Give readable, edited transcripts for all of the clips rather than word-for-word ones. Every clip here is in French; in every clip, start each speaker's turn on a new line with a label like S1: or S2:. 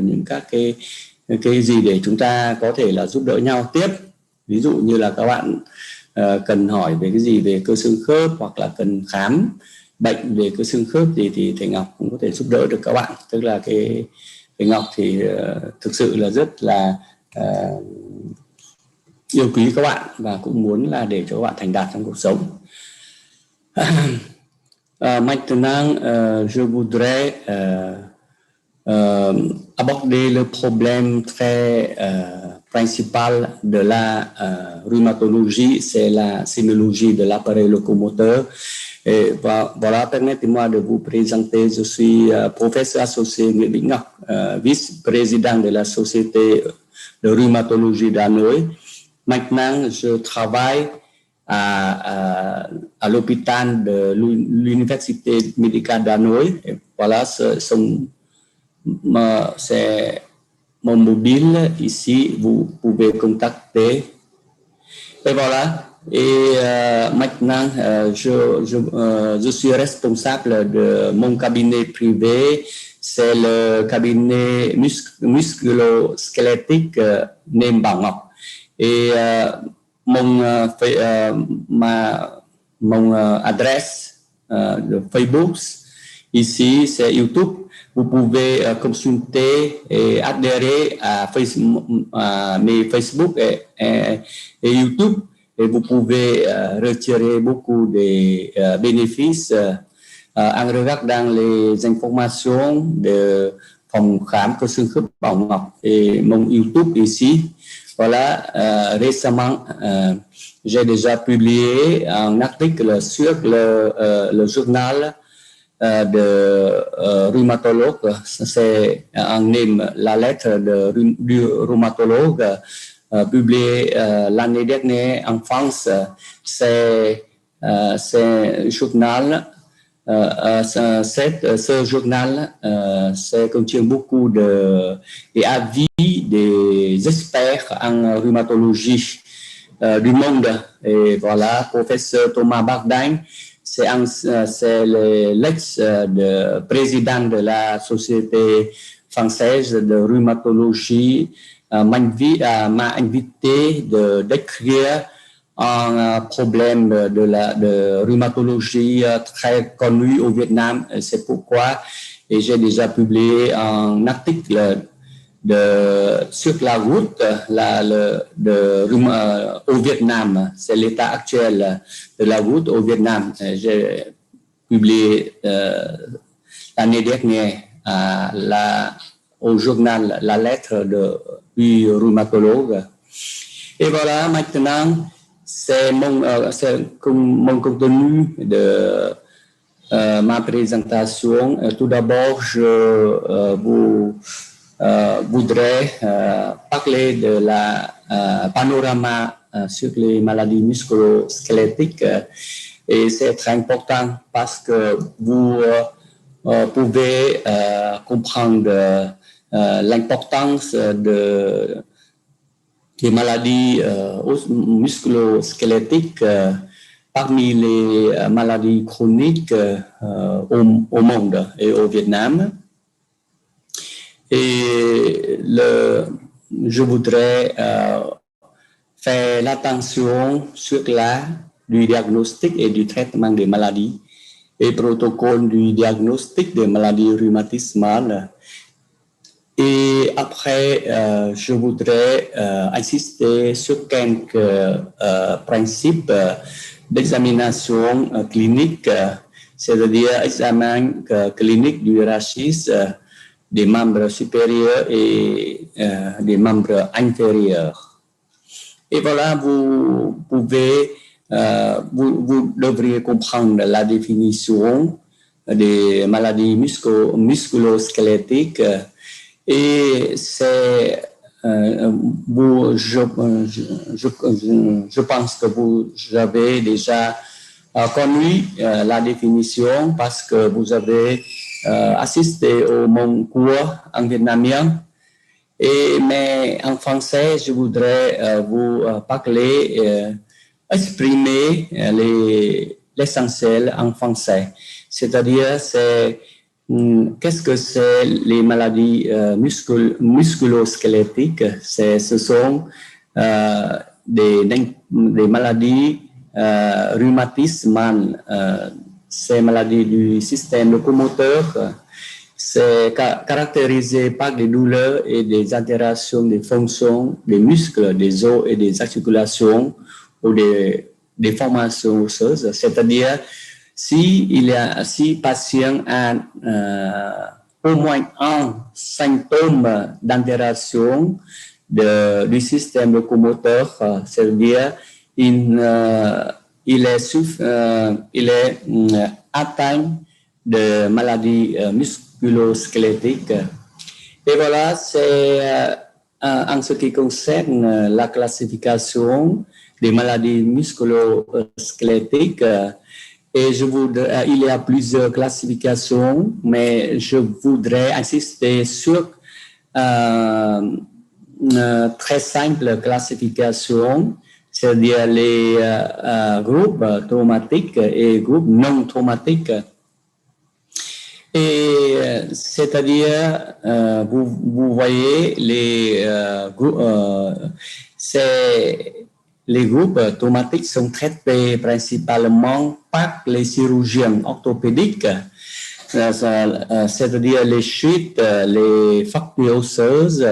S1: những các cái gì để chúng ta có thể là giúp đỡ nhau tiếp. Ví dụ như là các bạn cần hỏi về cái gì về cơ xương khớp, hoặc là cần khám bệnh về cơ xương khớp gì, thì thầy Ngọc cũng có thể giúp đỡ được các bạn. Tức là thầy Ngọc thì thực sự là rất là yêu quý các bạn và cũng muốn là để cho các bạn thành đạt trong cuộc sống. Maintenant, je voudrais aborder le problème très principal de la rhumatologie, c'est la sémiologie de l'appareil locomoteur. Et voilà, permettez-moi de vous présenter. Je suis professeur associé Nguyễn Bỉnh Ngọc, vice-président de la Société de rhumatologie d'Hanoï. Maintenant, je travaille à l'hôpital de l'Université médicale d'Hanoï. Voilà, c'est mon mobile ici, vous pouvez contacter. Et voilà. Et maintenant, je suis responsable de mon cabinet privé. C'est le cabinet musculo-squelettique Nêm Bảo Ngọc. Et mon adresse de Facebook ici, c'est YouTube. Vous pouvez consulter et adhérer à mes Facebook et YouTube, et vous pouvez retirer beaucoup de bénéfices en regardant les informations de phòng khám cơ xương khớp Bảo Ngọc et mon YouTube ici. Voilà, récemment, j'ai déjà publié un article sur le journal de rhumatologue. C'est un name, la lettre du rhumatologue, publié l'année dernière en France. C'est journal. Ce journal contient beaucoup d'avis des experts en rhumatologie du monde. Et voilà, professeur Thomas Bardin, c'est l'ex-président de la Société française de rhumatologie, m'a invité de décrire un problème de rhumatologie très connu au Vietnam. C'est pourquoi j'ai déjà publié un article sur la route au Vietnam. C'est l'état actuel de la route au Vietnam. J'ai publié l'année dernière au journal La Lettre du rhumatologue. Et voilà, maintenant, c'est mon contenu de ma présentation. Tout d'abord, je voudrais parler de la panorama sur les maladies musculo-squelettiques. Et c'est très important parce que vous pouvez comprendre l'importance des maladies musculo-squelettiques parmi les maladies chroniques au monde et au Vietnam. Et je voudrais faire l'attention sur du diagnostic et du traitement des maladies et protocole du diagnostic des maladies rhumatismales. Et après, je voudrais insister sur quelques principes d'examination clinique, c'est-à-dire examen clinique du rachis des membres supérieurs et des membres inférieurs. Et voilà, vous devriez comprendre la définition des maladies musculo-squelettiques. Et c'est, je pense que vous avez déjà connu la définition parce que vous avez assisté au mon cours en vietnamien. Mais en français, je voudrais vous parler, exprimer l'essentiel en français. C'est-à-dire, c'est Qu'est-ce que c'est les maladies musculo-squelettiques? Ce sont des maladies rhumatismales. Ces maladies du système locomoteur, c'est caractérisé par des douleurs et des altérations des fonctions des muscles, des os et des articulations ou des déformations osseuses. C'est-à-dire, si patient a au moins un symptôme d'altération du système locomoteur, c'est-à-dire il est atteint de maladies musculo-squelettiques. Et voilà, c'est en ce qui concerne la classification des maladies musculo-squelettiques. Et il y a plusieurs classifications, mais je voudrais insister sur très simple classification, c'est-à-dire les groupes traumatiques et groupes non traumatiques. Et c'est-à-dire, vous voyez, les groupes traumatiques sont traités principalement par les chirurgiens orthopédiques, c'est-à-dire les chutes, les fractures osseuses,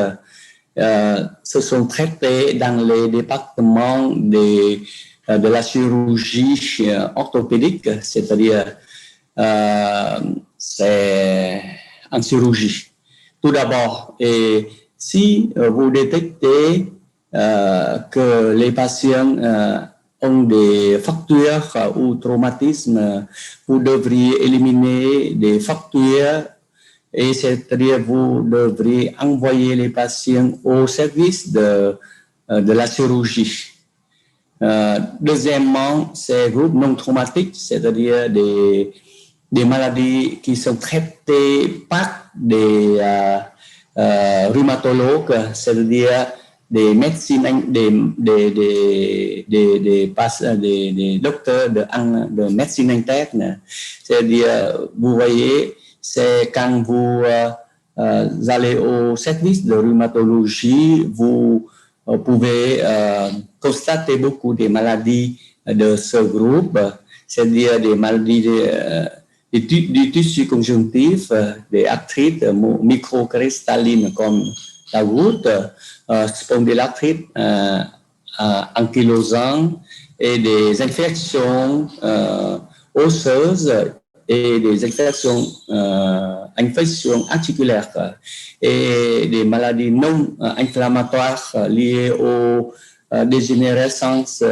S1: se sont traités dans les départements de la chirurgie orthopédique, c'est-à-dire c'est en chirurgie. Tout d'abord, et si vous détectez que les patients ont des fractures ou traumatismes, vous devriez éliminer des fractures et c'est-à-dire vous devriez envoyer les patients au service de la chirurgie. Deuxièmement, ces groupes non traumatiques, c'est-à-dire des maladies qui sont traitées par des rhumatologues, c'est-à-dire des médecins, des docteurs de médecine interne. C'est-à-dire, vous voyez, c'est quand vous allez au service de rhumatologie, vous pouvez constater beaucoup de maladies de ce groupe, c'est-à-dire des maladies du tissu conjonctif, des arthrites microcristallines comme la goutte, spondylarthrite ankylosante et des infections osseuses et des infections articulaires et des maladies non inflammatoires liées aux dégénérescences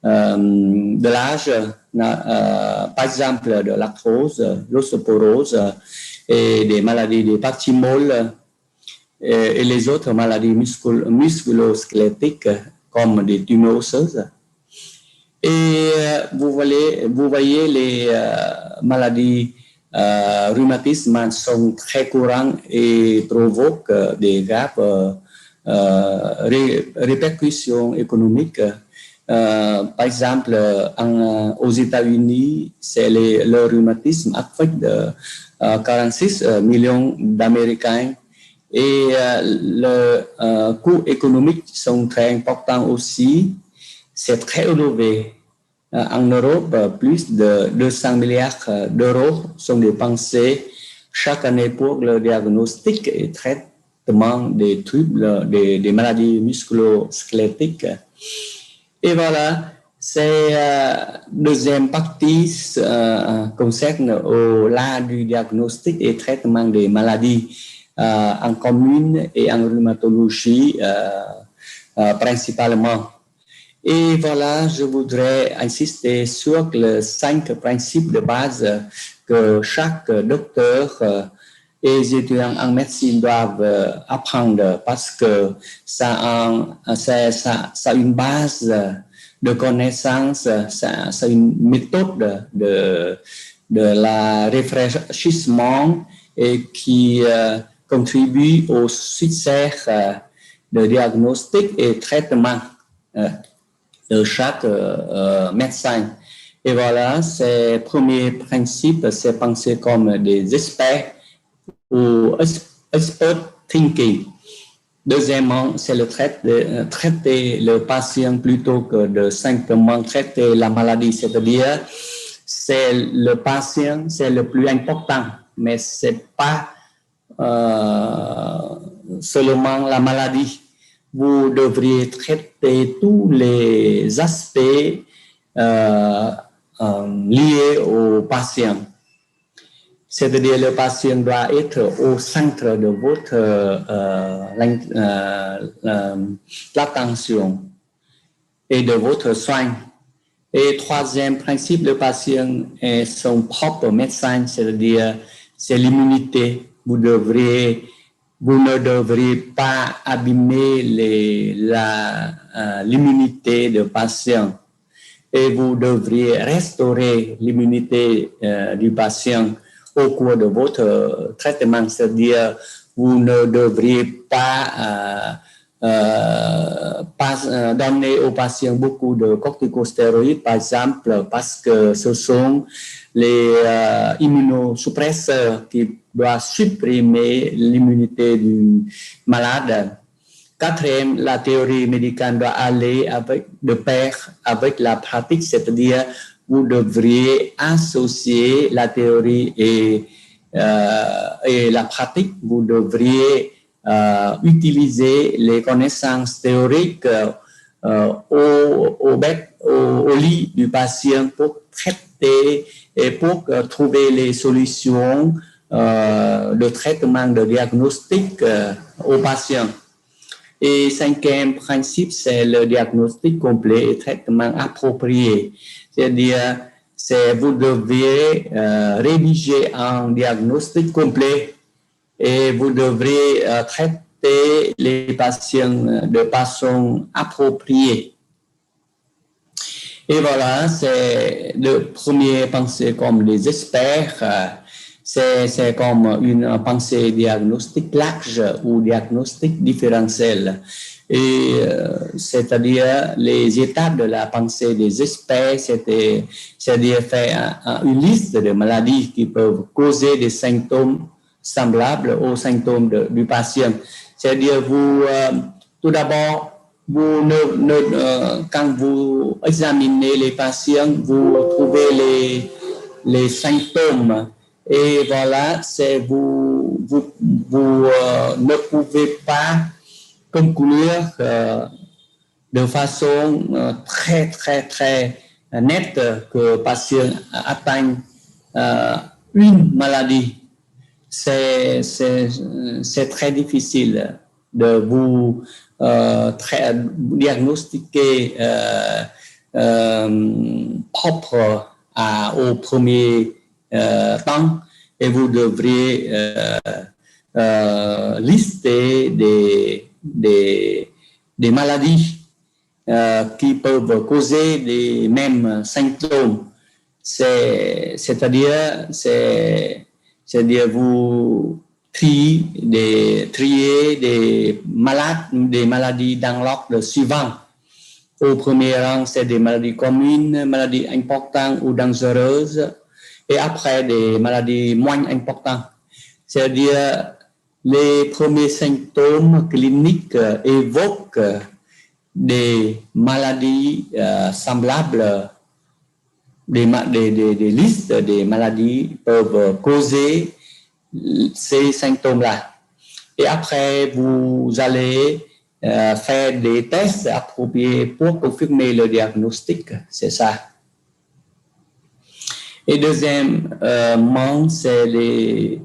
S1: de l'âge, par exemple de l'arthrose, l'ostéoporose et des maladies des parties molles et les autres maladies musculo-squelettiques comme des tumeurs osseuses. Et vous voyez les maladies rhumatismes sont très courantes et provoquent des graves répercussions économiques. Par exemple, aux États-Unis, le rhumatisme affecte 46 millions d'Américains et le coût économique sont très importants aussi. C'est très élevé. En Europe, plus de 200 milliards d'euros sont dépensés chaque année pour le diagnostic et traitement des troubles, des maladies musculo-squelettiques. Et voilà, c'est deuxième partie concerne l'art du diagnostic et traitement des maladies en commune et en rhumatologie principalement. Et voilà, je voudrais insister sur les 5 principes de base que chaque docteur et les étudiants en médecine doivent apprendre parce que ça a une base de connaissances, ça a une méthode de la réfléchissement et qui contribue au succès de diagnostic et traitement de chaque médecin. Et voilà, c'est premier principe, c'est penser comme des experts ou expert thinking. Deuxièmement, c'est le traiter le patient plutôt que de simplement traiter la maladie, c'est-à-dire c'est le patient, c'est le plus important, mais c'est pas seulement la maladie. Vous devriez traiter tous les aspects liés au patient. C'est-à-dire le patient doit être au centre de votre l'attention et de votre soin. Et troisième principe, le patient est son propre médecin, c'est-à-dire c'est l'immunité. Vous ne devriez pas abîmer l'immunité du patient. Et vous devriez restaurer l'immunité du patient au cours de votre traitement, c'est-à-dire vous ne devriez pas donner aux patients beaucoup de corticostéroïdes, par exemple, parce que ce sont les immunosuppresseurs qui doivent supprimer l'immunité du malade. Quatrième, la théorie médicale doit aller de pair avec la pratique, c'est-à-dire vous devriez associer la théorie et la pratique. Vous devriez utiliser les connaissances théoriques au lit du patient pour traiter et pour trouver les solutions de traitement, de diagnostic aux patients. Et cinquième principe, c'est le diagnostic complet et traitement approprié. C'est-à-dire, vous devez rédiger un diagnostic complet et vous devrez traiter les patients de façon appropriée. Et voilà, c'est le premier pensée comme des experts. C'est comme une pensée diagnostique large ou diagnostic différentiel. Et c'est-à-dire les étapes de la pensée des experts, c'est-à-dire faire une liste de maladies qui peuvent causer des symptômes semblables aux symptômes du patient. C'est-à-dire tout d'abord, quand vous examinez les patients, vous trouvez les symptômes. Et voilà, vous ne pouvez pas conclure de façon très, très, très nette que le patient atteint une maladie. C'est très difficile de vous diagnostiquer propre au premier temps, et vous devriez lister des maladies qui peuvent causer les mêmes symptômes. C'est-à-dire vous trier des maladies dans l'ordre suivant. Au premier rang, c'est des maladies communes, maladies importantes ou dangereuses, et après des maladies moins importantes. C'est-à-dire les premiers symptômes cliniques évoquent des maladies semblables, des listes des maladies peuvent causer ces symptômes-là. Et après, vous allez faire des tests appropriés pour confirmer le diagnostic, c'est ça. Et deuxièmement, c'est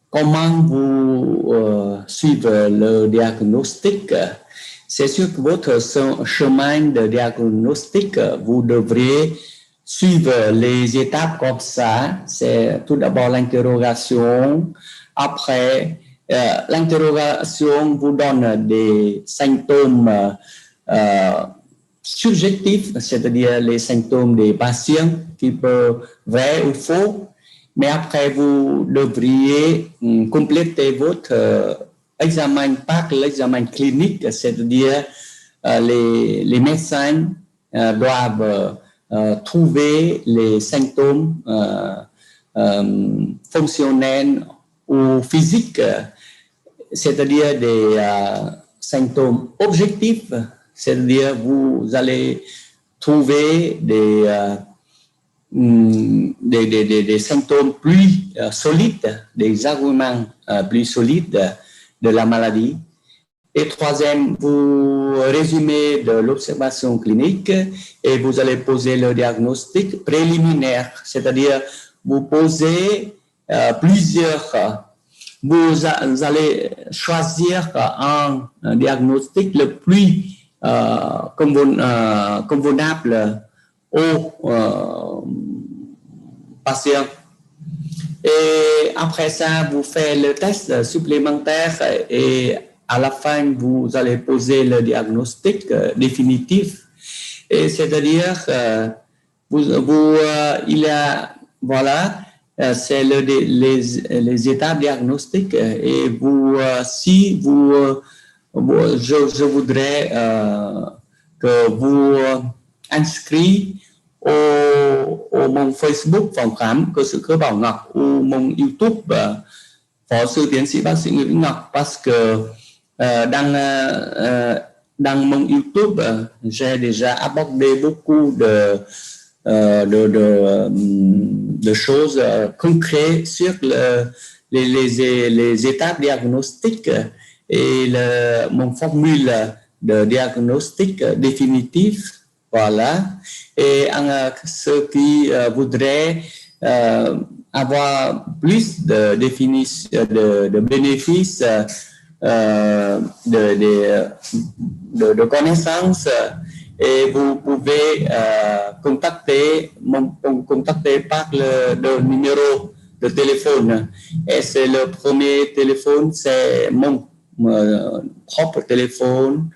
S1: comment vous suivez le diagnostic. C'est sûr que votre chemin de diagnostic, vous devriez suivre les étapes comme ça. C'est tout d'abord l'interrogation. Après, l'interrogation vous donne des symptômes subjectifs, c'est-à-dire les symptômes des patients qui peuvent vrai ou faux. Mais après, vous devriez compléter votre examen par l'examen clinique, c'est-à-dire les médecins doivent trouver les symptômes fonctionnels ou physiques, c'est-à-dire des symptômes objectifs, c'est-à-dire vous allez trouver des symptômes plus solides, des arguments plus solides de la maladie. Et troisième, vous résumez de l'observation clinique et vous allez poser le diagnostic préliminaire, c'est-à-dire vous posez vous allez choisir un diagnostic le plus convenable aux patients. Et après ça, vous faites le test supplémentaire et à la fin, vous allez poser le diagnostic définitif. Et c'est-à-dire, il y a, voilà, c'est les étapes diagnostiques. Et si je voudrais que vous inscrivez au mon Facebook phòng khám cơ sở cơ Bảo Ngọc, ou mon YouTube phó sư tiến sĩ bác sĩ Nguyễn Ngọc, parce que dans mon YouTube, j'ai déjà abordé beaucoup de choses concrètes sur les étapes diagnostiques et mon formule de diagnostic définitif. Voilà. Et ceux qui voudraient avoir plus de définitions, de bénéfices, de connaissances, et vous pouvez contacter par le numéro de téléphone. Et c'est le premier téléphone, c'est mon propre téléphone,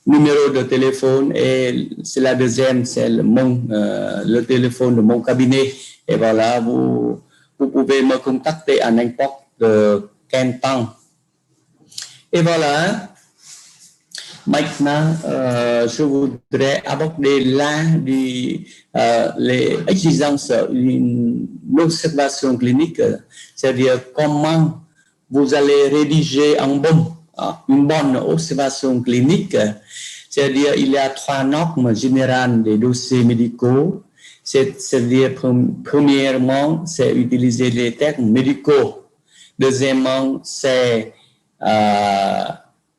S1: numéro de téléphone, et c'est la deuxième, c'est le téléphone de mon cabinet. Et voilà, vous pouvez me contacter à n'importe quel temps. Et voilà, maintenant, je voudrais aborder les exigences d'une observation clinique, c'est-à-dire comment vous allez rédiger une bonne observation clinique. C'est-à-dire il y a 3 normes générales des dossiers médicaux. C'est-à-dire, premièrement, c'est utiliser les termes médicaux. Deuxièmement, c'est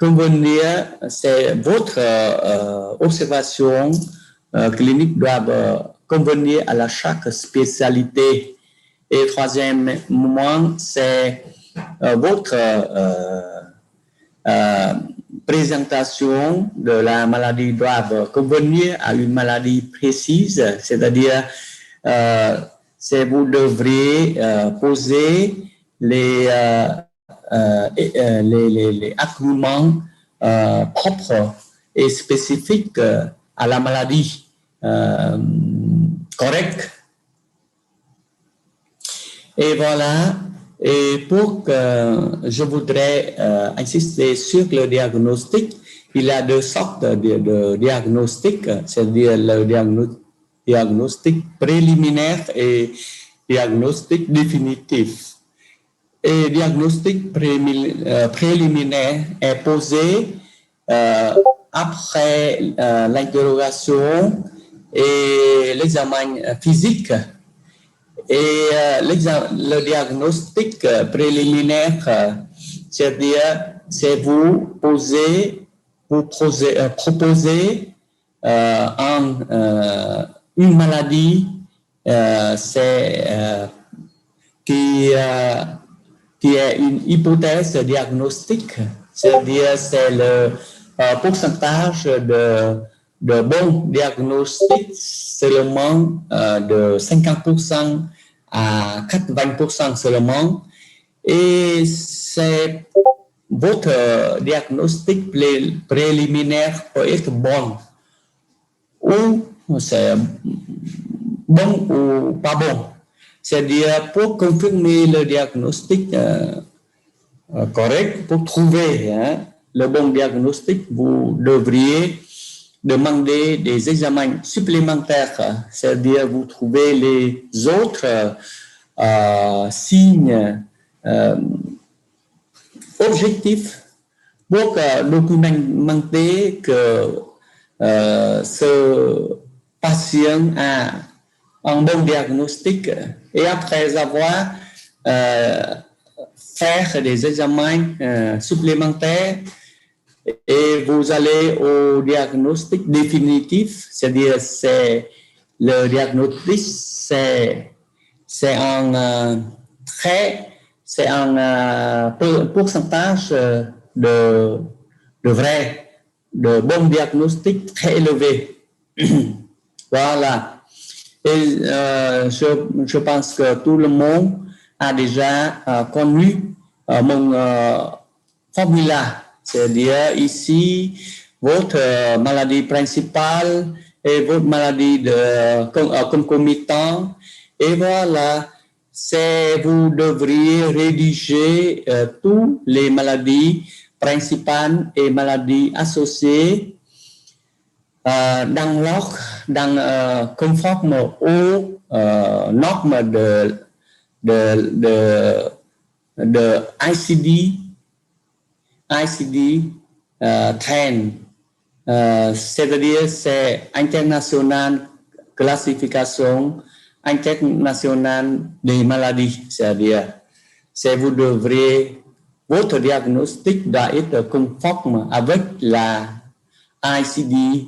S1: convenir, c'est votre observation clinique doit convenir à chaque spécialité. Et troisièmement, c'est votre présentation de la maladie doit convenir à une maladie précise, c'est-à-dire vous devrez poser les arguments propres et spécifiques à la maladie correcte. Et voilà. Et pour que je voudrais insister sur le diagnostic, il y a 2 sortes de diagnostic, c'est-à-dire le diagnostic préliminaire et diagnostic définitif. Et diagnostic préliminaire est posé après l'interrogation et l'examen physique. Et le diagnostic préliminaire, c'est-à-dire c'est vous proposez une maladie qui est une hypothèse diagnostique, c'est-à-dire c'est le pourcentage de bons diagnostics seulement de 50% à 80% seulement, et c'est votre diagnostic préliminaire peut être bon, ou c'est bon ou pas bon. C'est-à-dire pour confirmer le diagnostic correct, pour trouver le bon diagnostic, vous devriez demander des examens supplémentaires, c'est-à-dire vous trouvez les autres signes objectifs pour documenter que ce patient a un bon diagnostic et après avoir fait des examens supplémentaires et vous allez au diagnostic définitif, c'est-à-dire c'est le diagnostic, c'est un c'est un pourcentage de vrai, de bon diagnostic très élevé. Voilà. Et je pense que tout le monde a déjà connu mon formulaire. C'est-à-dire ici, votre maladie principale et votre maladie concomitante. Et voilà, vous devriez rédiger toutes les maladies principales et maladies associées conforme aux normes de ICD 10, c'est-à-dire c'est international classification internationale des maladies, c'est-à-dire vous devrez votre diagnostic doit être conforme avec la ICD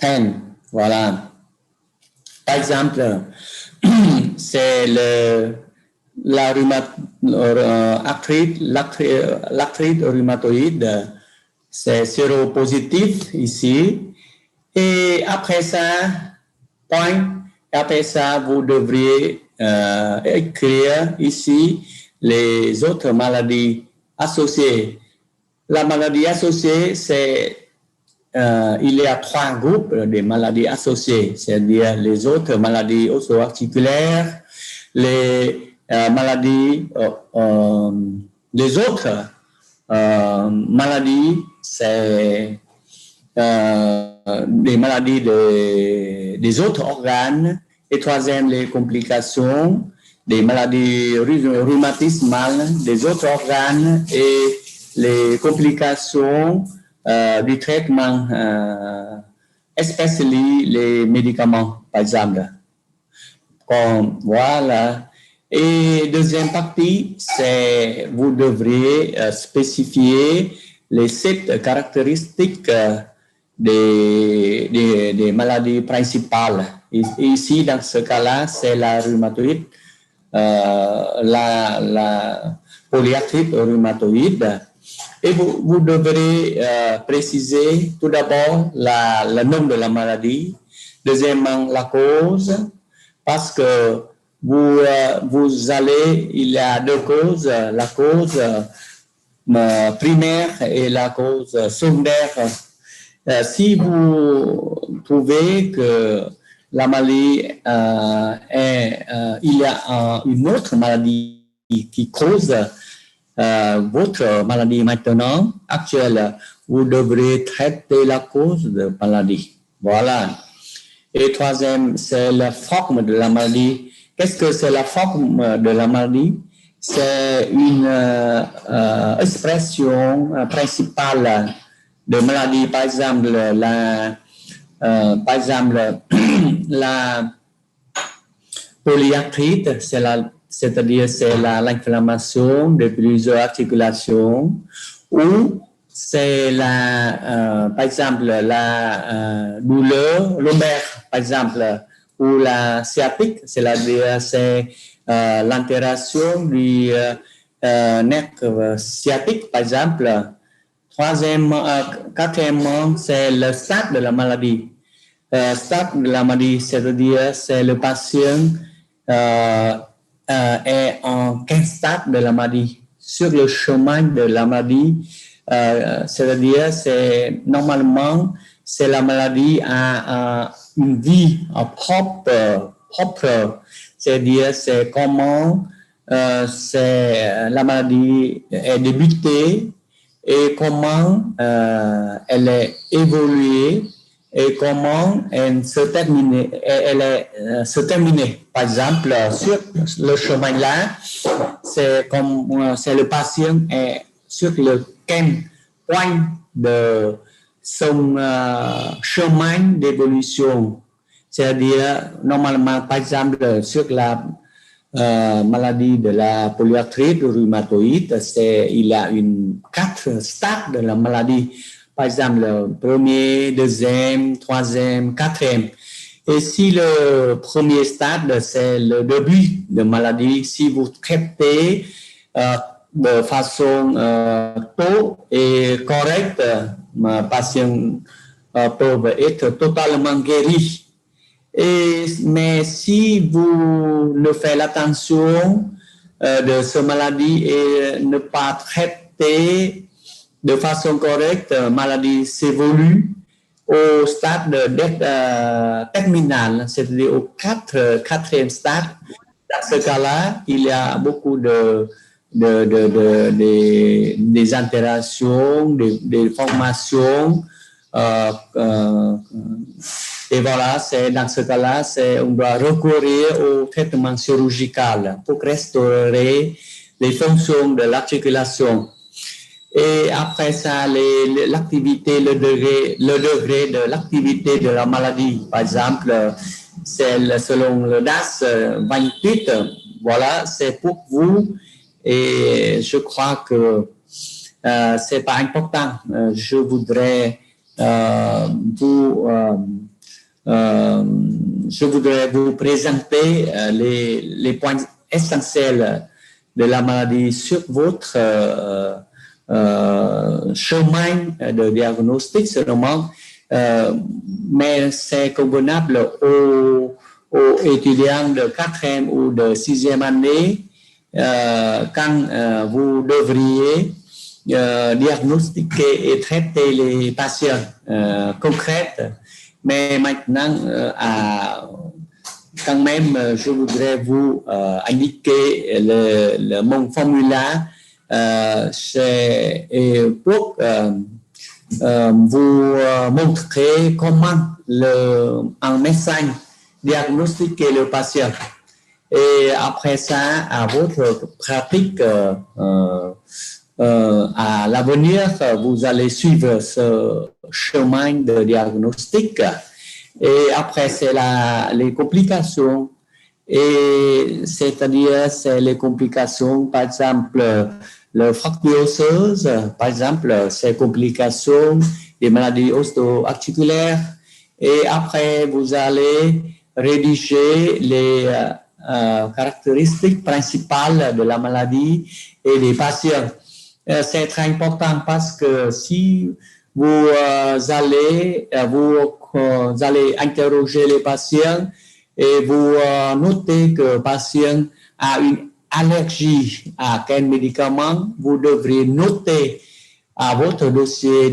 S1: 10. Voilà. Par exemple, c'est l'arthrite rhumatoïde, c'est séropositif ici. Et après ça, vous devriez écrire ici les autres maladies associées. La maladie associée, il y a 3 groupes de maladies associées, c'est-à-dire les autres maladies osso-articulaires, les maladies, les autres maladies, c'est des maladies des autres organes, et troisième, les complications, des maladies rhumatismales des autres organes et les complications du traitement, especially les médicaments, par exemple. Voilà. Et deuxième partie, c'est vous devriez spécifier les 7 caractéristiques des maladies principales. Ici, dans ce cas-là, c'est la rhumatoïde, la polyarthrite rhumatoïde. Et vous devrez préciser tout d'abord le nom de la maladie, deuxièmement la cause, parce que il y a 2 causes, la cause primaire et la cause secondaire. Si vous trouvez que la maladie il y a une autre maladie qui cause votre maladie maintenant actuelle, vous devrez traiter la cause de maladie. Voilà. Et troisième, c'est la forme de la maladie. Qu'est-ce que c'est la forme de la maladie? C'est une expression principale de maladie. Par exemple, la polyarthrite, c'est-à-dire c'est l'inflammation de plusieurs articulations, ou c'est par exemple la douleur lombaire, par exemple, ou la sciatique, c'est-à-dire c'est l'altération du nerf sciatique, par exemple. Quatrièmement, c'est le stade de la maladie. Stade de la maladie, c'est-à-dire c'est le patient est en quel stade de la maladie, sur le chemin de la maladie, c'est-à-dire normalement c'est la maladie a une vie propre, c'est-à-dire c'est comment la maladie est débutée et comment elle est évoluée et comment elle se termine. Elle est se terminer. Par exemple, sur le chemin là, c'est comme c'est le patient est sur le point de son chemin d'évolution. C'est-à-dire, normalement, par exemple, sur la maladie de la polyarthrite rhumatoïde, il y a 4 stades de la maladie. Par exemple, le premier, deuxième, troisième, quatrième. Et si le premier stade, c'est le début de maladie, si vous traitez de façon tôt et correcte, le patient peut être totalement guéri. Mais si vous ne faites l'attention de cette maladie et ne pas traiter de façon correcte, la maladie s'évolue au stade terminal, c'est-à-dire au quatrième stade. Dans ce cas-là, il y a beaucoup des interactions, des formations. Et voilà, dans ce cas-là, on doit recourir au traitement chirurgical pour restaurer les fonctions de l'articulation. Et après ça, l'activité, le degré de l'activité de la maladie. Par exemple, selon le DAS 28, voilà, c'est pour vous. Et je crois que c'est pas important. Je voudrais vous présenter les points essentiels de la maladie sur votre chemin de diagnostic seulement, mais c'est convenable aux étudiants de 4e ou de 6e année quand vous devriez diagnostiquer et traiter les patients concrets. Mais maintenant, quand même, je voudrais vous indiquer mon formulaire pour vous montrer comment un médecin diagnostique le patient. Et après ça, à votre pratique, à l'avenir, vous allez suivre ce chemin de diagnostic. Et après, c'est les complications. Et c'est-à-dire, c'est les complications, par exemple, le fracture osseuse, par exemple, ces complications des maladies osteoarticulaires. Et après, vous allez rédiger les caractéristiques principales de la maladie et des patients. C'est très important parce que si vous allez interroger les patients et vous notez que le patient a une allergie à quel médicament, vous devrez noter à votre dossier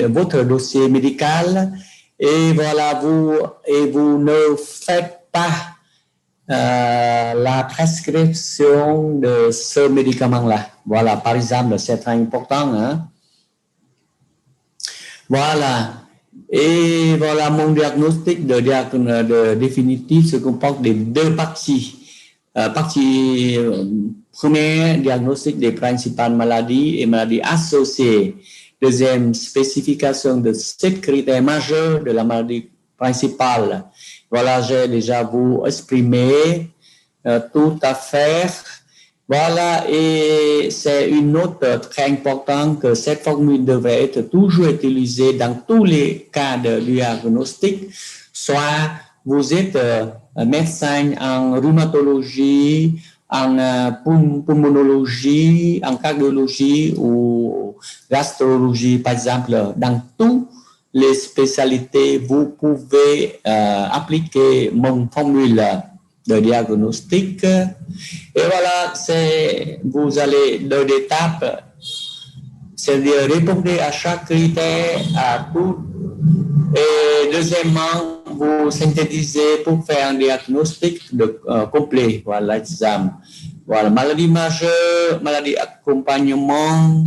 S1: votre dossier médical et voilà, vous ne faites pas la prescription de ce médicament-là. Voilà, par exemple, c'est très important. Hein? Voilà. Et voilà, mon diagnostic de définitif se comporte de 2 parties. Partie première, diagnostic des principales maladies et maladies associées. Deuxième, spécification de 7 critères majeurs de la maladie principale. Voilà, j'ai déjà vous exprimé tout à fait. Voilà, et c'est une note très importante que cette formule devrait être toujours utilisée dans tous les cas de diagnostic, soit vous êtes médecin en rhumatologie, en pulmonologie, en cardiologie ou gastrologie, par exemple, dans toutes les spécialités, vous pouvez appliquer mon formule de diagnostic. Et voilà, vous allez dans l'étape, c'est-à-dire répondre à chaque critère, à tout. Et deuxièmement, vous synthétisez pour faire un diagnostic complet. Voilà l'examen. Voilà, maladie majeure, maladie accompagnement,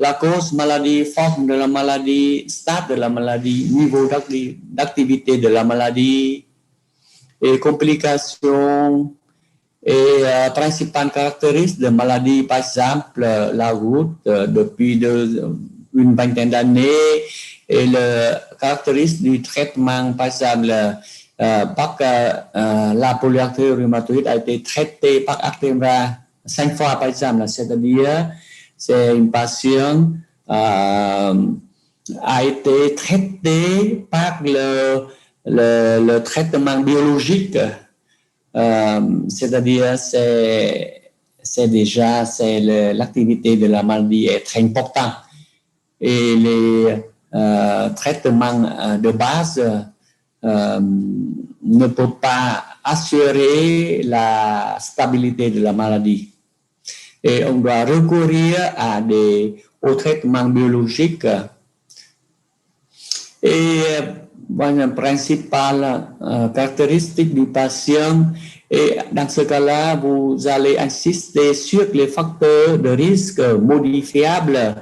S1: la cause, maladie, forme de la maladie, stade de la maladie, niveau d'activité de la maladie, et complications, et principales caractéristiques de maladie, par exemple, la route depuis une vingtaine d'années, et le caractéristique du traitement, par exemple, la polyarthrite rhumatoïde a été traitée par Actemra 5 fois, par exemple, c'est-à-dire c'est une patiente a été traitée par le traitement biologique, c'est-à-dire c'est déjà l'activité de la maladie est très importante et les traitements de base ne peuvent pas assurer la stabilité de la maladie. Et on doit recourir aux traitements biologiques. Et la principale caractéristique du patient, et dans ce cas-là, vous allez insister sur les facteurs de risque modifiables.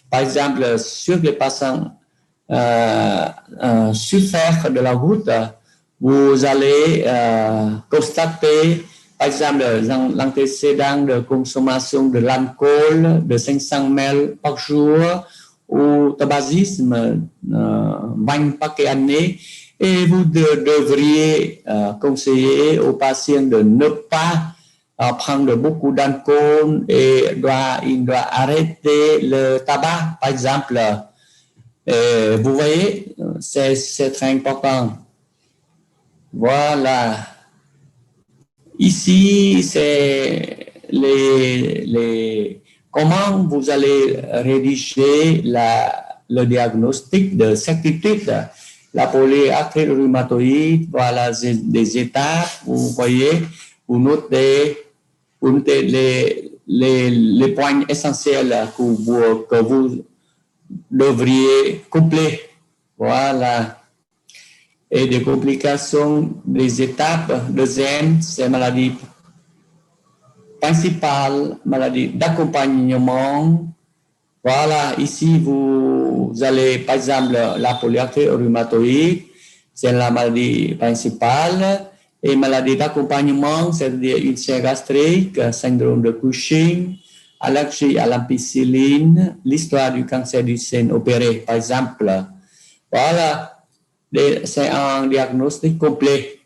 S1: Par exemple, sur les patients souffrent de la route, vous allez constater, par exemple, l'antécédent de consommation de l'alcool de 500 ml par jour ou tabagisme 20 paquets années, et vous devriez conseiller aux patients de ne pas prendre beaucoup d'alcool et il doit arrêter le tabac, par exemple. Vous voyez, c'est très important. Voilà. Ici, c'est comment vous allez rédiger le diagnostic de certitude. La polyarthrite rhumatoïde, voilà des étapes, vous voyez, vous notez les points essentiels que vous devriez coupler. Voilà. Et des complications des étapes. Deuxième, c'est maladie principale, maladie d'accompagnement. Voilà, ici vous allez, par exemple, la polyarthrite rhumatoïde, c'est la maladie principale. Et maladie d'accompagnement, c'est-à-dire ulcère gastrique, syndrome de Cushing, allergie à l'ampicilline, l'histoire du cancer du sein opéré, par exemple. Voilà. C'est un diagnostic complet.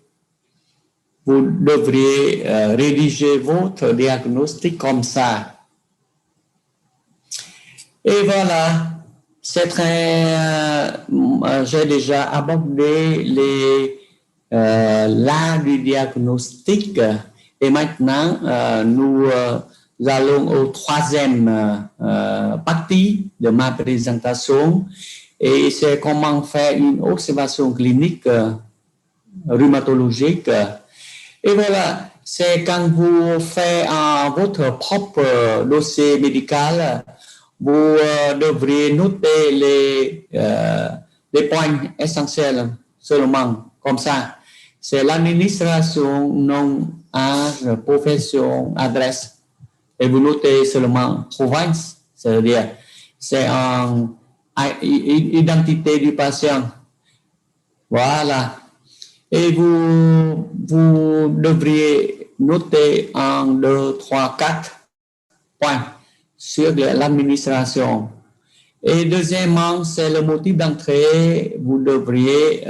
S1: Vous devriez rédiger votre diagnostic comme ça. Et voilà, c'est très. J'ai déjà abordé l'art du diagnostic. Et maintenant, nous allons au troisième partie de ma présentation. Et c'est comment faire une observation clinique rhumatologique. Et voilà, c'est quand vous faites votre propre dossier médical, vous devrez noter les points essentiels seulement, comme ça. C'est l'administration, nom, âge, profession, adresse. Et vous notez seulement province, c'est-à-dire c'est un identité du patient. Voilà. Et vous devriez noter 1, 2, 3, 4 points sur l'administration. Et deuxièmement, c'est le motif d'entrée. Vous devriez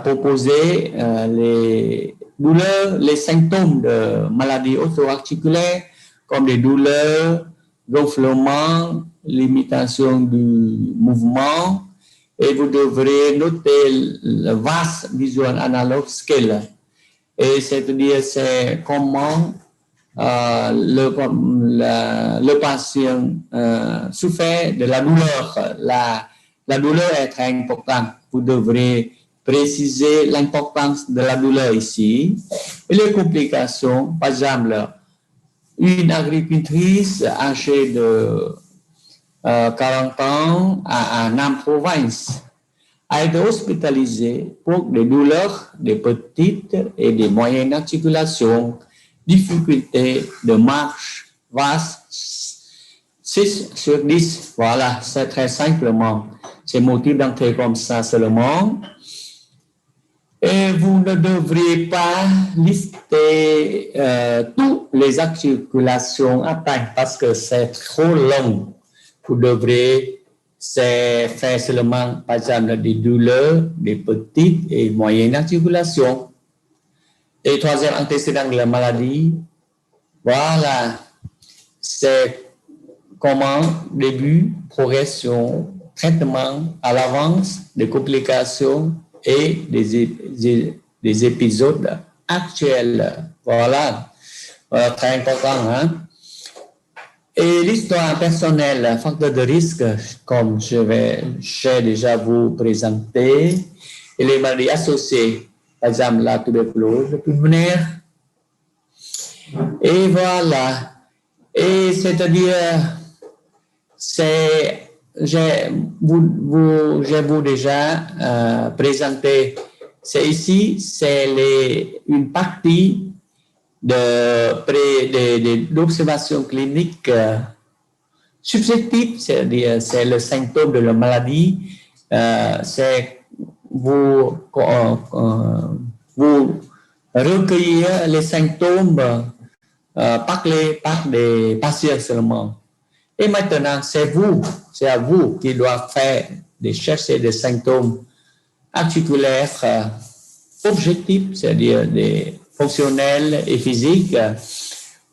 S1: proposer les douleurs, les symptômes de maladies auto-articulaires, comme des douleurs, gonflement, limitation du mouvement, et vous devrez noter le VAS, Visual Analog Scale. Et c'est-à-dire, c'est comment le patient souffre de la douleur. La douleur est très importante. Vous devrez préciser l'importance de la douleur ici. Et les complications, par exemple, une agricultrice âgée de 40 ans à Nam-Province a été hospitalisée pour des douleurs des petites et des moyennes articulations, difficultés de marche, 6 sur 10. Voilà, c'est très simplement. C'est motif d'entrée comme ça seulement. Et vous ne devriez pas lister toutes les articulations atteintes parce que c'est trop long. Vous devrez faire seulement, par exemple, des douleurs, des petites et moyennes articulations. Et troisième antécédent de la maladie, voilà, c'est comment, début, progression, traitement à l'avance, des complications et des épisodes actuels. Voilà, très important. Hein? Et l'histoire personnelle, facteur de risque, comme j'ai déjà vous présenté, et les maladies associées, par exemple la tuberculose pulmonaire. Et voilà. Et c'est-à-dire, j'ai vous déjà présenté, c'est ici, c'est une partie d'observation clinique subjective, c'est-à-dire c'est le symptôme de la maladie, c'est vous recueillir les symptômes par des patients seulement. Et maintenant, c'est à vous qui doivez chercher des symptômes articulaires objectifs, c'est-à-dire des fonctionnels et physiques.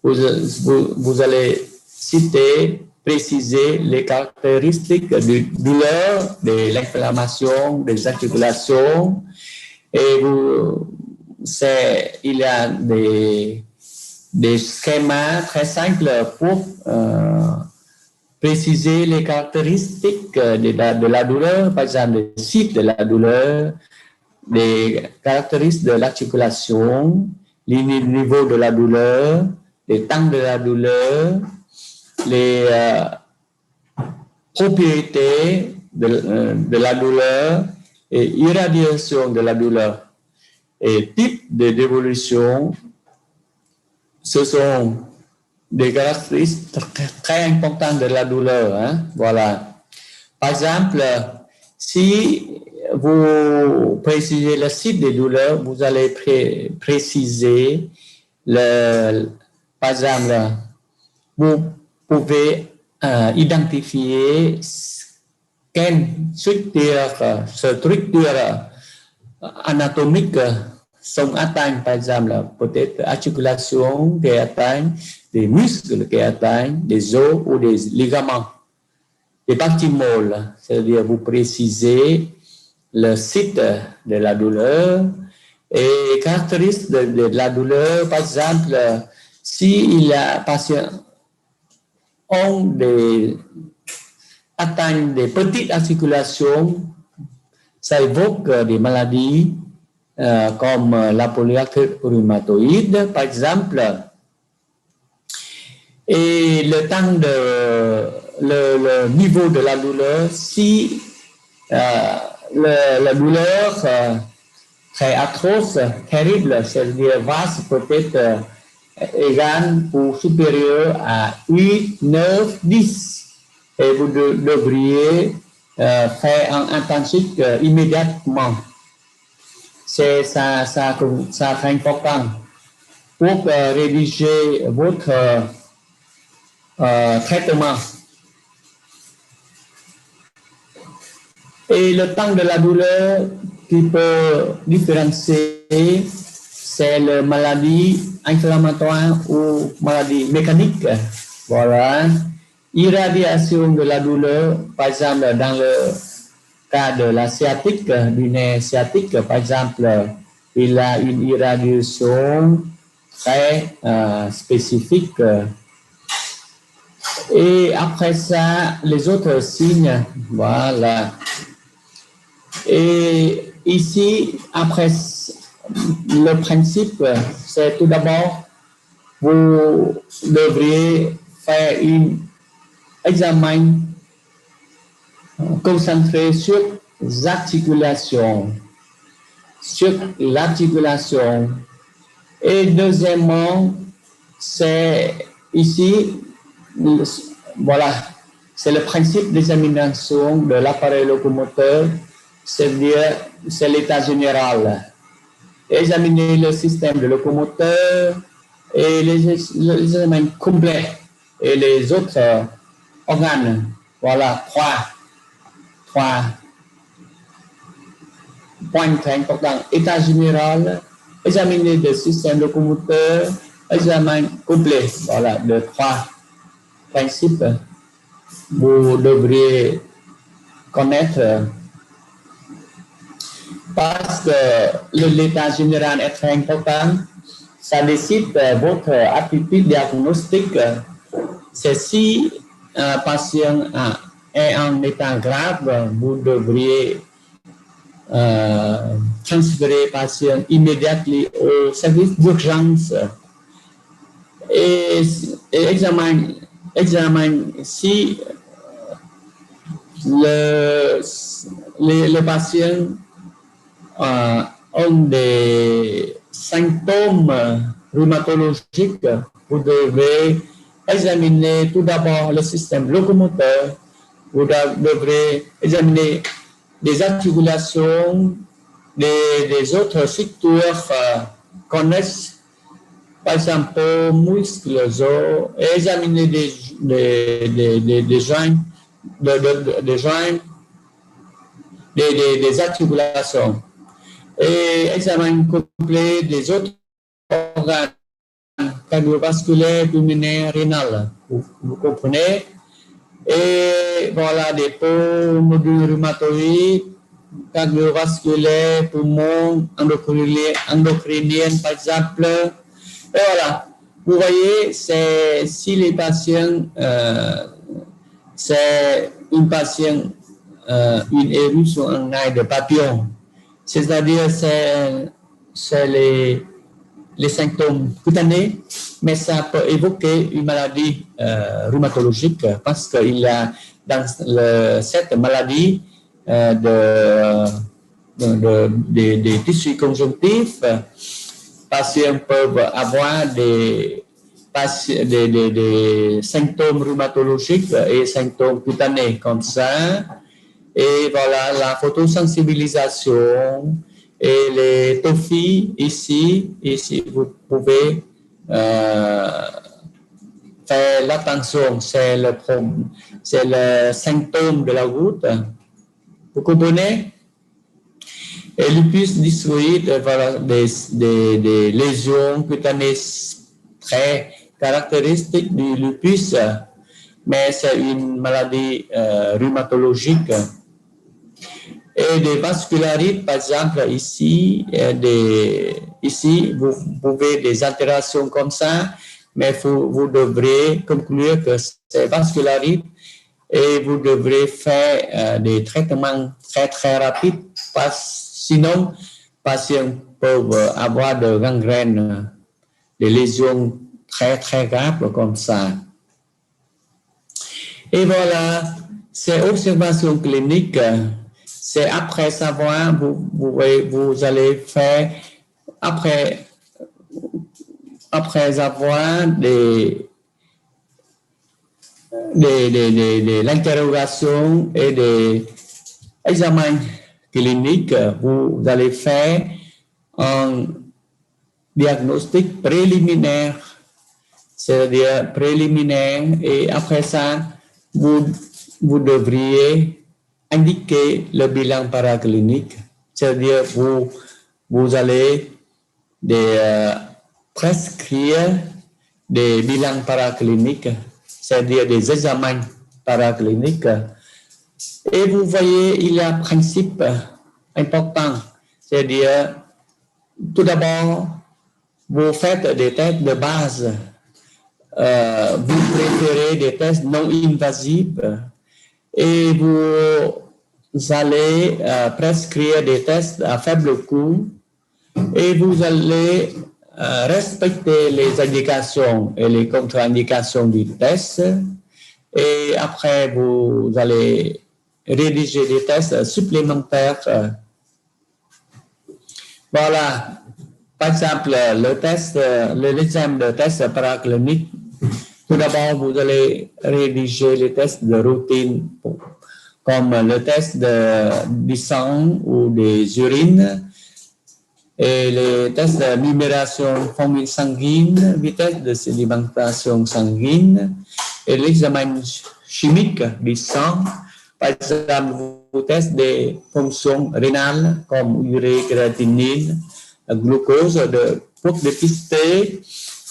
S1: Vous allez citer, préciser les caractéristiques de douleur, de l'inflammation, des articulations. Et il y a des schémas très simples pour préciser les caractéristiques de la douleur, par exemple, le site de la douleur, les caractéristiques de l'articulation, les niveaux de la douleur, les temps de la douleur, les propriétés de la douleur et irradiation de la douleur. Et type d'évolution, ce sont des caractéristiques très importantes de la douleur. Hein? Voilà. Par exemple, si vous précisez le site des douleurs, vous allez préciser par exemple, vous pouvez identifier quelle structure anatomique sont atteintes, par exemple, peut-être articulation qui atteignent, des muscles qui atteignent, des os ou des ligaments. Les parties molles, c'est-à-dire vous précisez le site de la douleur et caractéristiques de la douleur. Par exemple, si les patients atteignent des petites articulations, ça évoque des maladies comme la polyarthrite rhumatoïde, par exemple. Et le niveau de la douleur, si la douleur très atroce, terrible, c'est-à-dire vaste, peut-être égale ou supérieure à 8, 9, 10. Et vous devriez faire un intensif immédiatement. C'est ça très important pour rédiger votre traitement. Et le temps de la douleur qui peut différencier, c'est la maladie inflammatoire ou maladie mécanique. Voilà. Irradiation de la douleur, par exemple, dans le cas de la sciatique, du nerf sciatique, par exemple, il a une irradiation très spécifique. Et après ça, les autres signes, voilà. Et ici, après, le principe, c'est tout d'abord, vous devriez faire un examen concentré sur l'articulation. Et deuxièmement, c'est ici voilà, c'est le principe d'examination de l'appareil locomoteur, c'est-à-dire c'est l'état général. Examiner le système de locomoteur et les examens complets et les autres organes. Voilà, trois points très importants. État général, examiner le système locomoteur, examen complet. Voilà, de trois principes. Vous devriez connaître parce que l'état général est très important. Ça décide votre aptitude diagnostique. C'est si un patient est en état grave, vous devriez transférer le patient immédiatement au service d'urgence et examiner si le patient ont des symptômes rhumatologiques. Vous devez examiner tout d'abord le système locomoteur. Vous devrez examiner les articulations des autres structures connexes, par exemple muscles, os, et examiner des joints, des articulations. Et examen complet des autres organes cardiovasculaires, pulmonaires, rénales. Vous comprenez? Et voilà, des peaux, nodules rhumatoïdes, cardiovasculaires, poumons, endocriniennes, par exemple. Et voilà, vous voyez, si les patients, c'est une patient, une éruption en ail de papillon, c'est-à-dire c'est les symptômes cutanés, mais ça peut évoquer une maladie rhumatologique parce qu'il y a dans cette maladie des tissus conjonctifs, patients peuvent avoir des symptômes rhumatologiques et symptômes cutanés comme ça. Et voilà, la photosensibilisation et les TOFI ici, vous pouvez faire l'attention, c'est le symptôme de la goutte. Vous comprenez? Et lupus discoïde, voilà, des lésions cutanées très caractéristiques du lupus, mais c'est une maladie rhumatologique. Et des vascularites, par exemple, ici, vous pouvez des altérations comme ça, mais vous devrez conclure que c'est vascularite et vous devrez faire des traitements très, très rapides, sinon, les patients peuvent avoir de gangrène, des lésions très, très graves comme ça. Et voilà, c'est observation clinique. C'est après savoir, vous allez faire, après avoir l'interrogation et des examens cliniques, vous allez faire un diagnostic préliminaire, c'est-à-dire préliminaire, et après ça, vous devriez indiquer le bilan paraclinique, c'est-à-dire vous allez prescrire des bilans paracliniques, c'est-à-dire des examens paracliniques. Et vous voyez, il y a un principe important, c'est-à-dire, tout d'abord, vous faites des tests de base, vous préférez des tests non invasifs, et vous allez prescrire des tests à faible coût et vous allez respecter les indications et les contre-indications du test et après vous allez rédiger des tests supplémentaires. Voilà, par exemple, l'examen de test paraclinique Tout d'abord, vous allez rédiger les tests de routine comme le test du sang ou des urines et les tests de numération formule sanguine, vitesse de sédimentation sanguine et l'examen chimique du sang. Par exemple, vous testez des fonctions rénales comme urée, créatinine, glucose pour dépister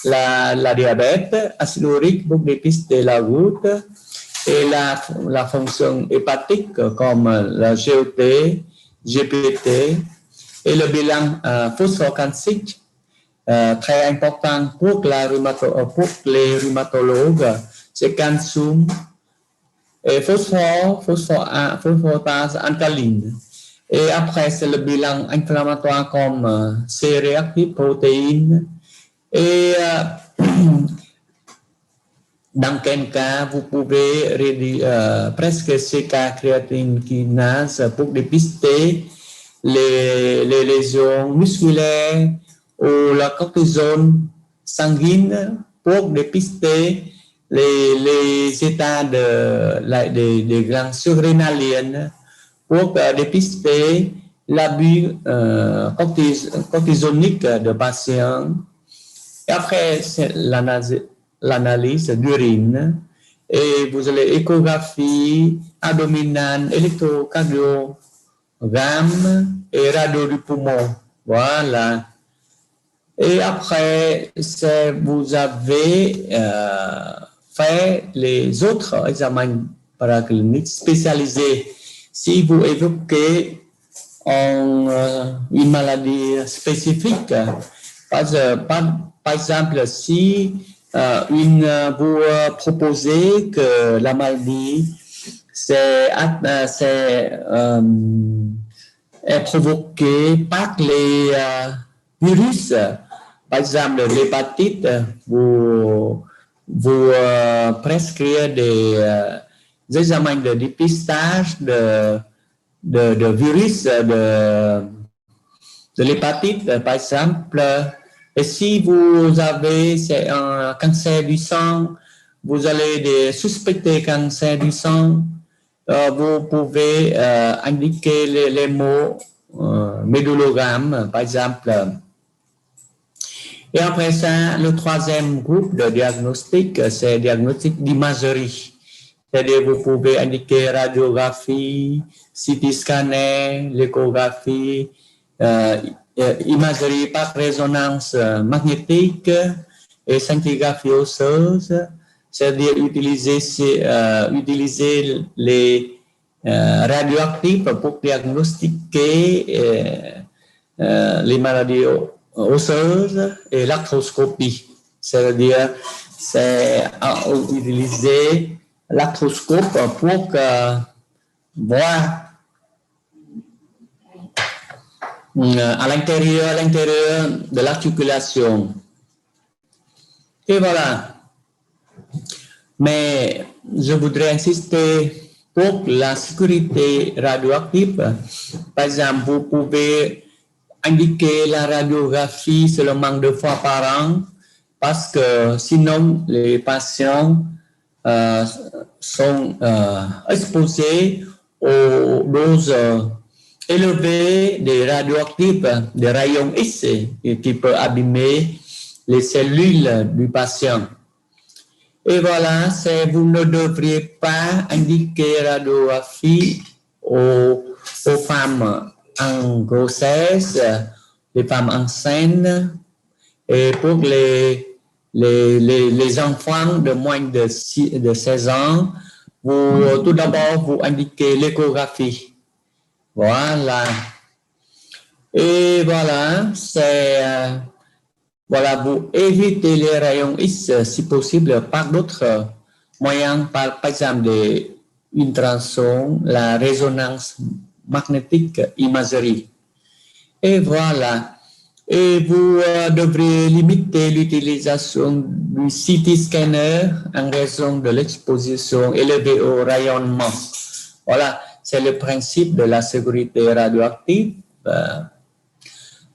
S1: la diabète, acide urique pour dépister la goutte et la fonction hépatique comme la GOT, GPT et le bilan phosphore calcique, très important pour les rhumatologues, c'est calcium et phosphatase alcaline. Et après, c'est le bilan inflammatoire comme C-réactif, protéines. Et dans quel cas, vous pouvez presque CK créatine kinase pour dépister les lésions musculaires ou la cortisone sanguine pour dépister les états des glandes surrénaliennes pour dépister l'abus cortisonique de patients. Et après, c'est l'analyse d'urine et vous allez échographie abdominale, électrocardiogramme et radio du poumon. Voilà. Et après, vous avez fait les autres examens paracliniques spécialisés. Si vous évoquez une maladie spécifique, par exemple, si vous proposez que la maladie est provoquée par les virus, par exemple l'hépatite, vous prescrivez des examens de dépistage de virus de l'hépatite, par exemple. Et si vous avez un cancer du sang, vous allez suspecter cancer du sang, vous pouvez indiquer les mots médulogramme, par exemple. Et après ça, le troisième groupe de diagnostic, c'est diagnostic d'imagerie. C'est-à-dire vous pouvez indiquer radiographie, CT scanner, l'échographie, imagerie par résonance magnétique et scintigraphie osseuse, c'est-à-dire utiliser les radioactifs pour diagnostiquer les maladies osseuses et l'arthroscopie, c'est-à-dire utiliser l'arthroscope pour voir à l'intérieur de l'articulation. Et voilà. Mais je voudrais insister pour la sécurité radioactive. Par exemple, vous pouvez indiquer la radiographie seulement 2 fois par an parce que sinon les patients sont exposés aux doses élevées des radioactifs, des rayons X qui peuvent abîmer les cellules du patient. Et voilà, vous ne devriez pas indiquer radiographie aux femmes en grossesse, les femmes enceintes et pour les enfants de moins de 16 ans, tout d'abord, vous indiquez l'échographie. Voilà. Et voilà, voilà, vous évitez les rayons X si possible par d'autres moyens, par exemple des ultrasons, la résonance magnétique, imagerie. Et voilà. Et vous devrez limiter l'utilisation du CT scanner en raison de l'exposition élevée au rayonnement. Voilà, c'est le principe de la sécurité radioactive.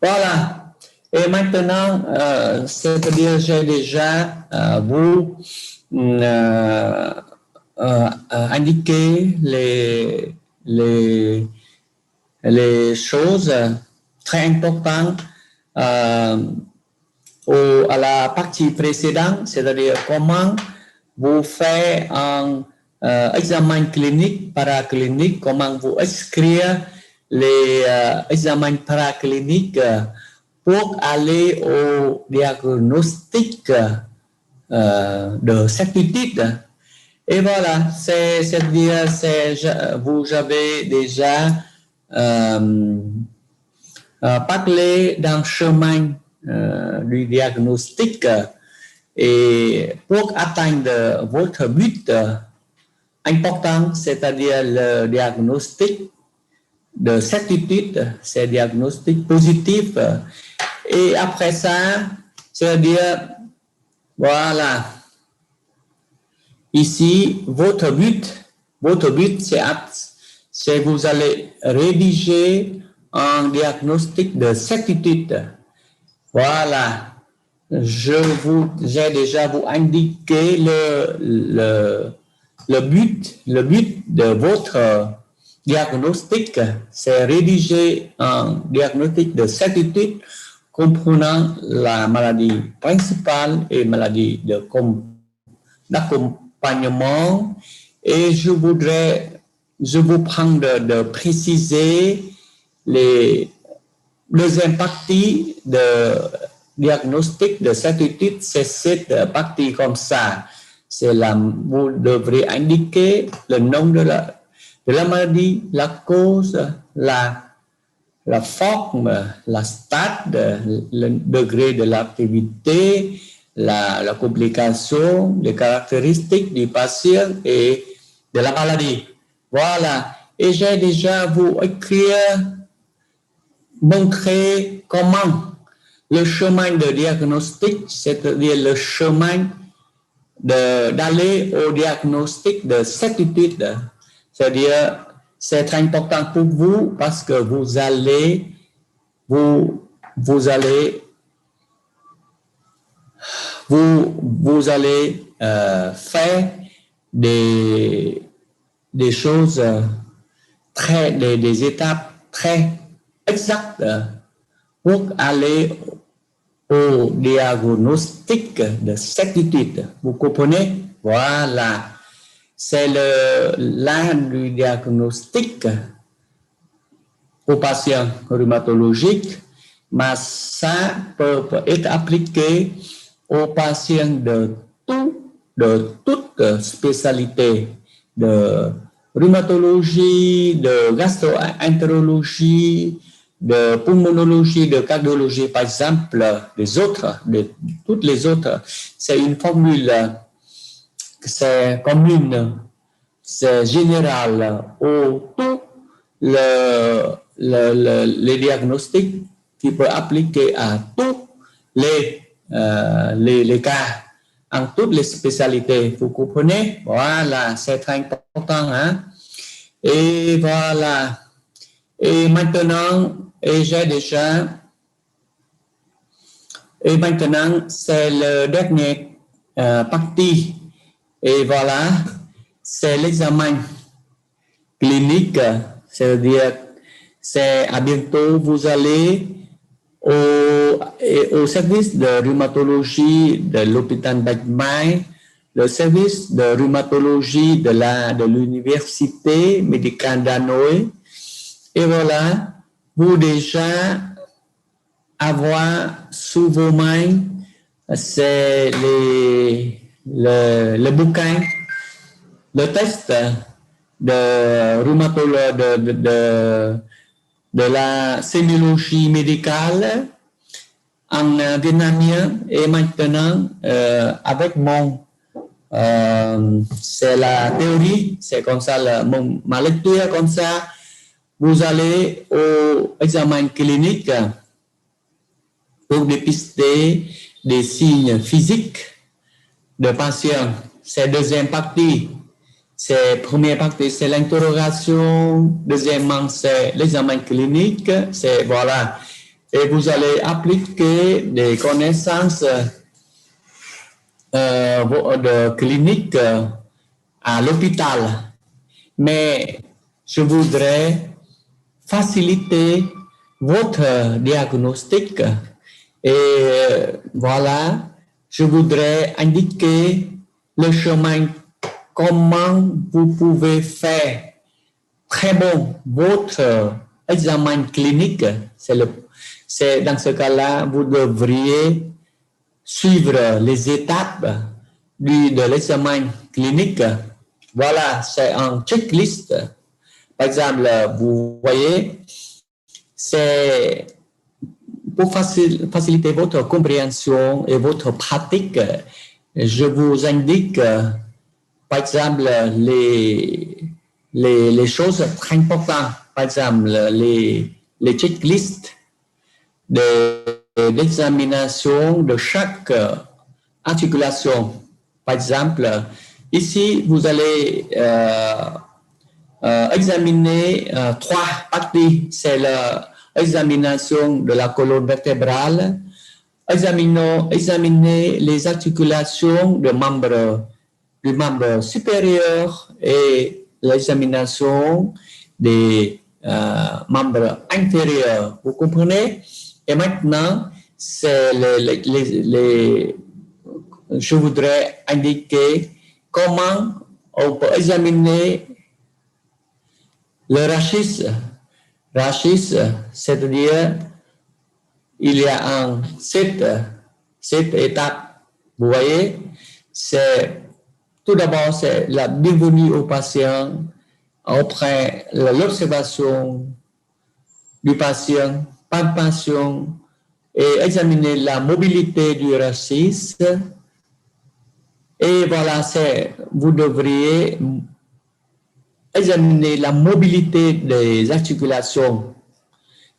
S1: Voilà. Et maintenant, c'est-à-dire j'ai déjà vous indiquez les choses très importantes à la partie précédente, c'est-à-dire comment vous faites un examen clinique, paraclinique, comment vous inscrire les examens paracliniques pour aller au diagnostic de certitude. Et voilà, c'est-à-dire vous avez déjà parlé d'un chemin du diagnostic et pour atteindre votre but important, c'est-à-dire le diagnostic de certitude, c'est diagnostic positif. Et après ça, c'est-à-dire, voilà, ici, votre but, c'est vous allez rédiger un diagnostic de certitude. Voilà. J'ai déjà vous indiqué le but de votre diagnostic, c'est rédiger un diagnostic de certitude comprenant la maladie principale et maladie d'accompagnement. Et je vous prendre de préciser les deuxième partie de diagnostic de certitude, c'est cette partie comme ça. Vous devrez indiquer le nom de la maladie, la cause, la forme, la stade, le degré de l'activité, la complication, les caractéristiques du patient et de la maladie. Voilà. Et j'ai déjà vous écrire, montrer comment le chemin de diagnostic, c'est-à-dire le chemin d'aller au diagnostic de certitude. C'est-à-dire, c'est très important pour vous parce que vous allez faire des choses des étapes très exactes pour aller au diagnostic de certitude. Vous comprenez? Voilà. C'est l'art du diagnostic aux patients rhumatologiques, mais ça peut être appliqué aux patients de toute spécialité, de rhumatologie, de gastro-entérologie, de pulmonologie, de cardiologie, par exemple, toutes les autres. C'est une formule, c'est commune, c'est général au tout les diagnostics qui peut appliquer à tous les cas, en toutes les spécialités. Vous comprenez? Voilà, c'est très important. Hein? Et voilà. Et maintenant, et maintenant, c'est le dernier partie. Et voilà, c'est l'examen clinique. C'est-à-dire, c'est à bientôt, vous allez au service de rhumatologie de l'hôpital Bạch-Mai, le service de rhumatologie de l'université médicale d'Hanoï. Et voilà, vous déjà avoir sous vos mains, c'est le bouquin, le test de rhumatologie, de la sémiologie médicale en vietnamien. Et maintenant, avec c'est la théorie, c'est comme ça, ma lecture comme ça. Vous allez au examen clinique pour dépister des signes physiques de patients. C'est deuxième partie. Première partie, c'est l'interrogation. Deuxièmement, c'est l'examen clinique. C'est voilà. Et vous allez appliquer des connaissances de clinique à l'hôpital. Mais je voudrais faciliter votre diagnostic et voilà, je voudrais indiquer le chemin comment vous pouvez faire très bon votre examen clinique. C'est dans ce cas-là, vous devriez suivre les étapes de l'examen clinique. Voilà, c'est un checklist. Par exemple, vous voyez, c'est pour faciliter votre compréhension et votre pratique. Je vous indique, par exemple, les choses très importantes. Par exemple, les checklists d'examination de chaque articulation. Par exemple, ici, vous allez examiner trois parties. C'est l'examination de la colonne vertébrale, examiner les articulations du membre supérieur et l'examination des membres inférieurs. Vous comprenez? Et maintenant, je voudrais indiquer comment on peut examiner le rachis. Rachis, c'est-à-dire il y a sept étapes. Vous voyez, tout d'abord, c'est la bienvenue au patient, après l'observation du patient, palpation et examiner la mobilité du rachis. Et voilà, vous devriez examiner la mobilité des articulations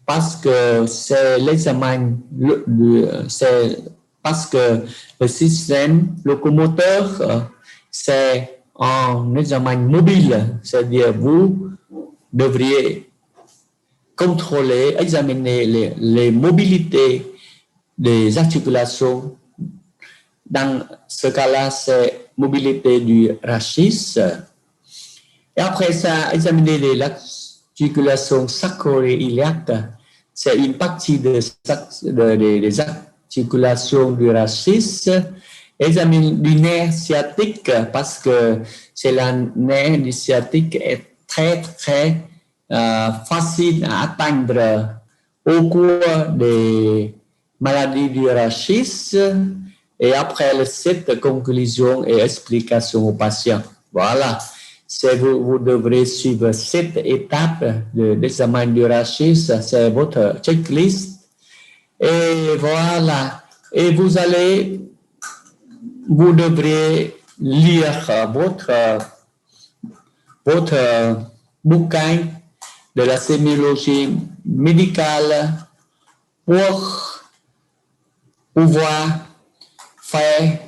S1: parce que c'est l'examen, c'est parce que le système locomoteur, c'est un examen mobile, c'est-à-dire vous devriez contrôler, examiner les mobilités des articulations. Dans ce cas-là, c'est mobilité du rachis. Et après ça, examiner les articulations sacro-iliaques. C'est une partie des articulations du rachis. Examiner du nerf sciatique parce que c'est la nerf sciatique est très facile à atteindre au cours des maladies du rachis. Et après cette conclusion et explication au patient. Voilà. Vous devrez suivre cette étape de l'examen du rachis. C'est votre checklist. Et voilà. Et vous devrez lire votre bouquin de la sémiologie médicale pour pouvoir faire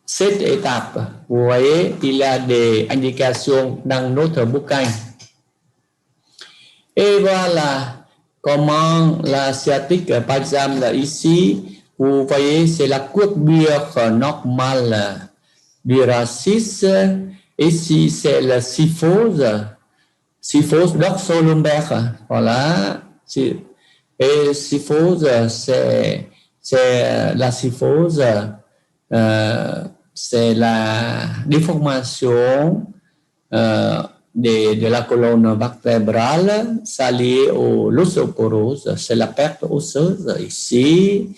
S1: cette étape. Vous voyez, il y a des indications dans notre bouquin. Et voilà comment la sciatique, par exemple, ici, vous voyez, c'est la courbure normale du rachis. Ici, c'est la syphose dorso-lombaire. Voilà. Et syphose, c'est la syphose, c'est la déformation de la colonne vertébrale, ça lié à l'ostéoporose, c'est la perte osseuse ici,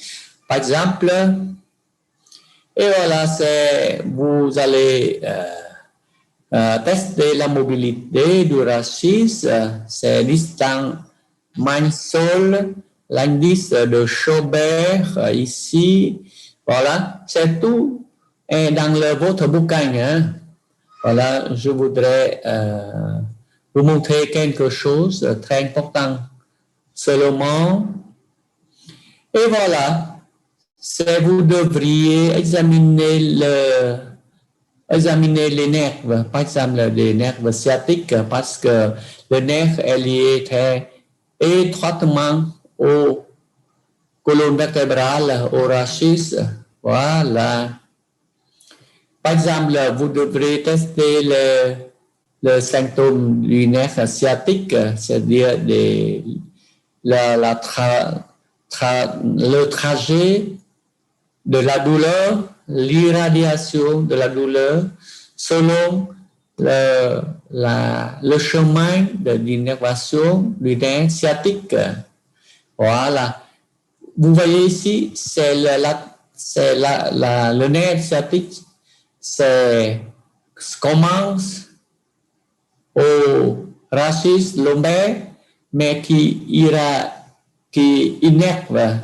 S1: par exemple. Et voilà, vous allez tester la mobilité du rachis, c'est distance main-sol, l'indice de Schobert ici. Voilà, c'est tout dans votre bouquin. Hein. Voilà, je voudrais vous montrer quelque chose de très important seulement. Et voilà, vous devriez examiner les nerfs, par exemple les nerfs sciatiques, parce que le nerf est lié très étroitement aux colonnes vertébrales, au rachis. Voilà. Par exemple, vous devrez tester le symptôme du nerf sciatique, c'est-à-dire le trajet de la douleur, l'irradiation de la douleur selon le chemin d'innervation du nerf sciatique. Voilà. Vous voyez ici, c'est le nerf sciatique, commence au rachis lombaire, mais qui innerve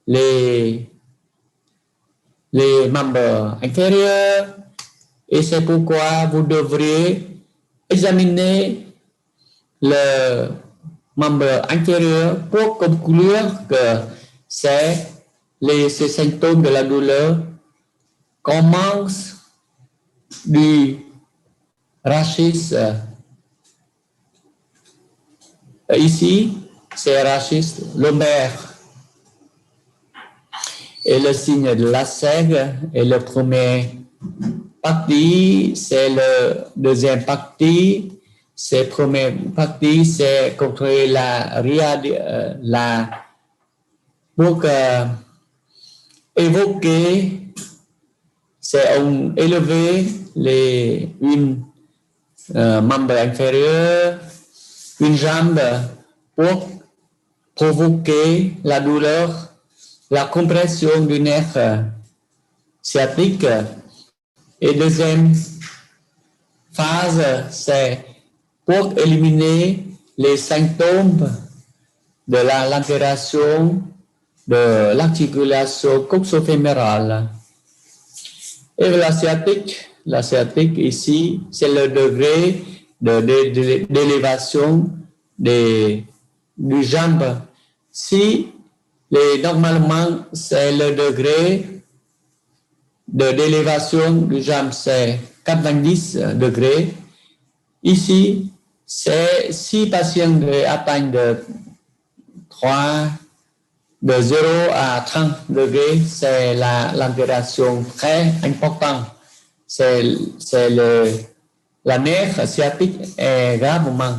S1: les membres inférieurs, et c'est pourquoi vous devriez examiner le membre inférieur pour conclure que ces symptômes de la douleur commencent du rachis. Ici, c'est rachis lombaire. Et le signe de la sègue est le premier partie, c'est le deuxième partie. Cette première partie, c'est contrôler pour évoquer, c'est élever une membre inférieur, une jambe pour provoquer la douleur, la compression du nerf sciatique. Et deuxième phase, c'est pour éliminer les symptômes de l'altération de l'articulation coxofémorale. Et la sciatique ici, c'est le degré d'élévation du jambe. Si normalement, c'est le degré d'élévation du jambe, c'est 90 degrés. Ici, c'est si patients atteignent de 0 à 30 degrés, c'est l'altération très importante. La nerf sciatique est gravement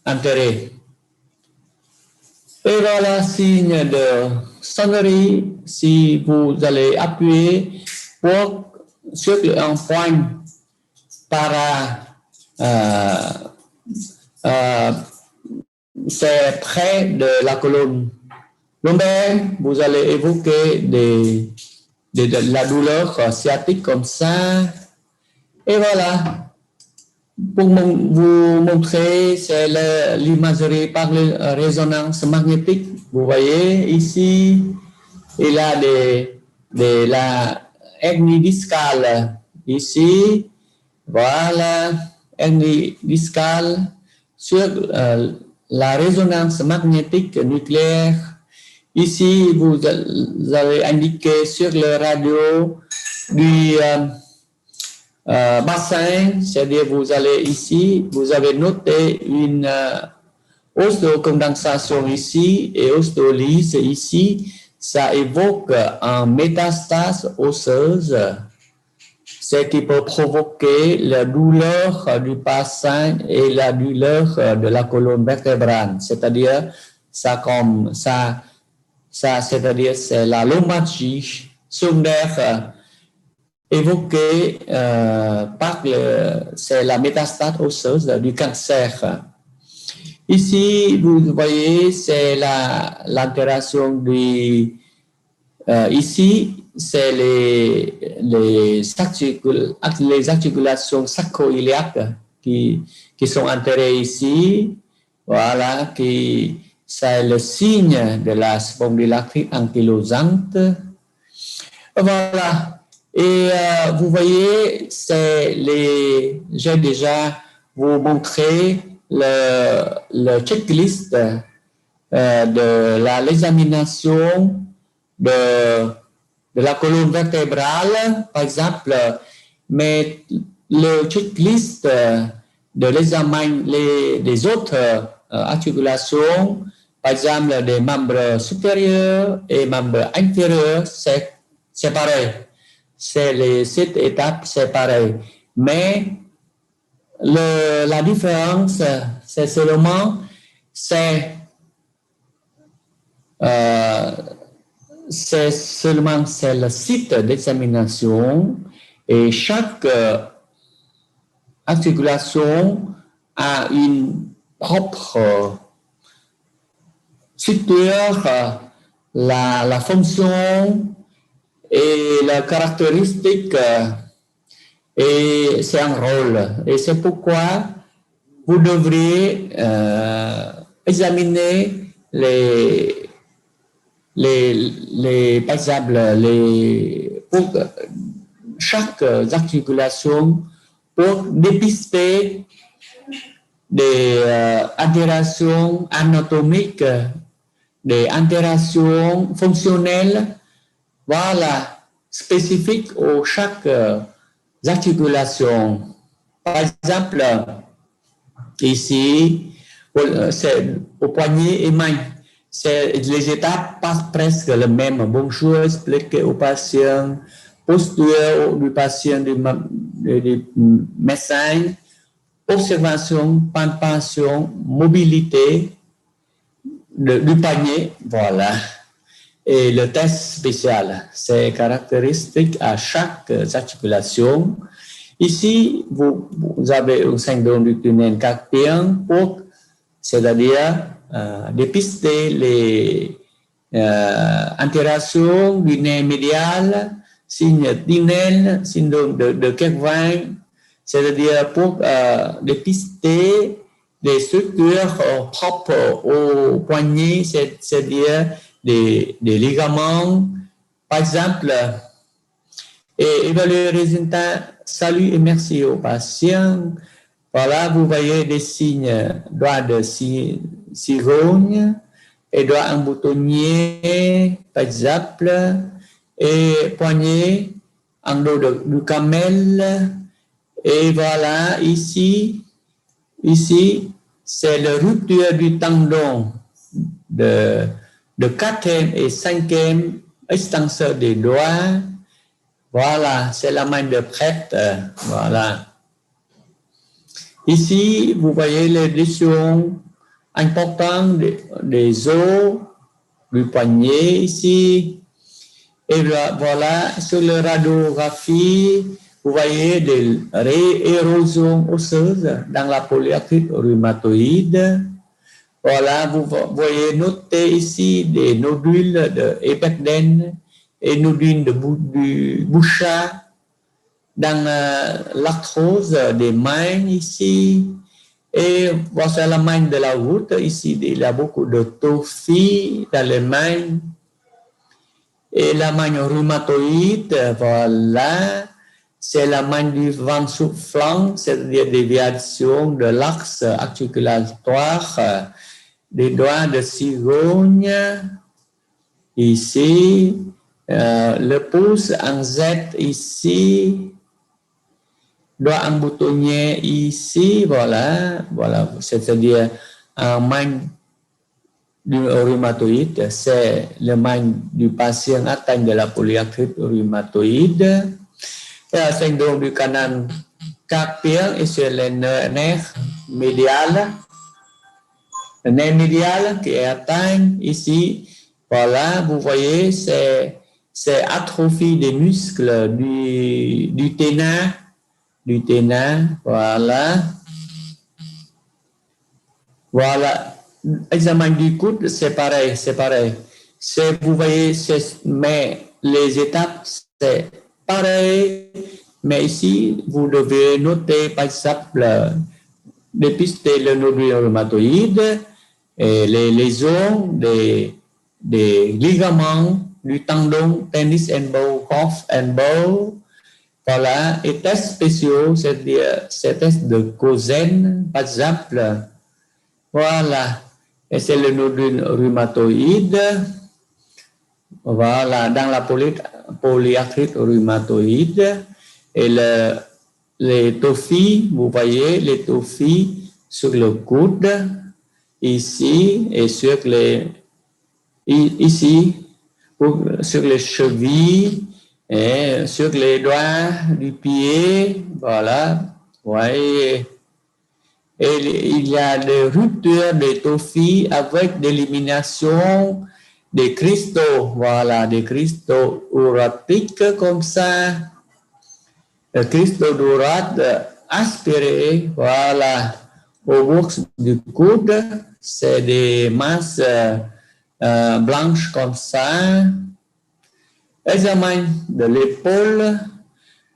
S1: altérée. Et voilà, signe de sonnerie, si vous allez appuyer sur un point c'est près de la colonne lombaire, vous allez évoquer de la douleur sciatique comme ça. Et voilà, pour vous montrer, c'est l'imagerie par résonance magnétique. Vous voyez ici, il y a la hernie discale ici. Voilà, hernie discale sur la résonance magnétique nucléaire. Ici, vous avez indiqué sur le radio du bassin, c'est-à-dire vous allez ici, vous avez noté une ostéocondensation ici et ostéolyse ici. Ça évoque un métastase osseuse, ce qui peut provoquer la douleur du bassin et la douleur de la colonne vertébrale. C'est-à-dire, c'est-à-dire c'est la lombalgie secondaire évoquée par c'est la métastase osseuse du cancer. Ici, vous voyez, c'est l'altération du... ici, c'est les articulations sacro-iliaques qui sont altérées ici. Voilà, c'est le signe de la spondylarthrite ankylosante. Voilà. Et vous voyez, j'ai déjà vous montré le checklist de l'examination de la colonne vertébrale, par exemple, mais le checklist de l'examen des autres articulations, par exemple des membres supérieurs et membres inférieurs, c'est c'est pareil. C'est les 7 étapes, c'est pareil. Mais la différence, c'est seulement, c'est le site d'examination et chaque articulation a une propre structure, la fonction et la caractéristique et c'est un rôle. Et c'est pourquoi vous devriez examiner par exemple, pour chaque articulation pour dépister des altérations anatomiques, des altérations fonctionnelles, voilà, spécifiques à chaque articulation. Par exemple, ici, c'est au poignet et main. Les étapes passent presque le même. Bonjour, expliquer au patient, posture du patient, du médecin, observation, palpation, mobilité du poignet, voilà. Et le test spécial, c'est caractéristique à chaque articulation. Ici, vous avez un syndrome du tunnel carpien, c'est-à-dire dépister les altérations du nerf médial, signe tunnel, syndrome de Kervin, c'est-à-dire pour dépister des structures propres au poignet, c'est-à-dire des ligaments, par exemple, et évaluer les résultats. Salut et merci aux patients. Voilà, vous voyez des signes doigts de cigogne et doigts en boutonnier, par exemple, et poignet en dos du camel. Et voilà, ici, c'est la rupture du tendon de 4e et 5e extenseur des doigts. Voilà, c'est la main de prêtre. Voilà. Ici, vous voyez les lésions importantes des os, du poignet ici. Et voilà, sur la radiographie, vous voyez des réérosions osseuses dans la polyarthrite rhumatoïde. Voilà, vous voyez noter ici des nodules de Eberden et nodules du Bouchard dans l'arthrose des mains ici. Et voici la main de la route. Ici, il y a beaucoup de tophie dans les mains. Et la main rhumatoïde, voilà, c'est la main du vent soufflant, c'est-à-dire déviation de l'axe articulatoire des doigts de cigogne. Ici, le pouce en Z ici, doigt en boutonnier ici, voilà, c'est-à-dire en main du rhumatoïde, c'est le main du patient atteint de la polyarthrite rhumatoïde. Le syndrome du canal carpien et c'est le nerf médial. Le nerf médial qui est atteint ici, voilà, vous voyez, c'est atrophie des muscles du ténin, voilà. Voilà. Examen du coude, c'est pareil. Vous voyez, mais les étapes, c'est pareil. Mais ici, vous devez noter, par exemple, dépister le nodule rhumatoïde, et les lésions des ligaments du tendon, tennis elbow, calf elbow. Voilà. Et tests spéciaux, c'est-à-dire ces tests de Cosen, par exemple. Voilà. Et c'est le nodule rhumatoïde. Voilà, dans la polyarthrite rhumatoïde. Et les tophies, vous voyez, les tophies sur le coude, ici, et sur les chevilles, Et sur les doigts du pied, voilà, vous voyez. Et il y a des ruptures de tophie avec l'élimination des cristaux, voilà, des cristaux uratiques comme ça, des cristaux d'urate aspirés, voilà, au bout du coude, c'est des masses blanches comme ça. Examen de l'épaule,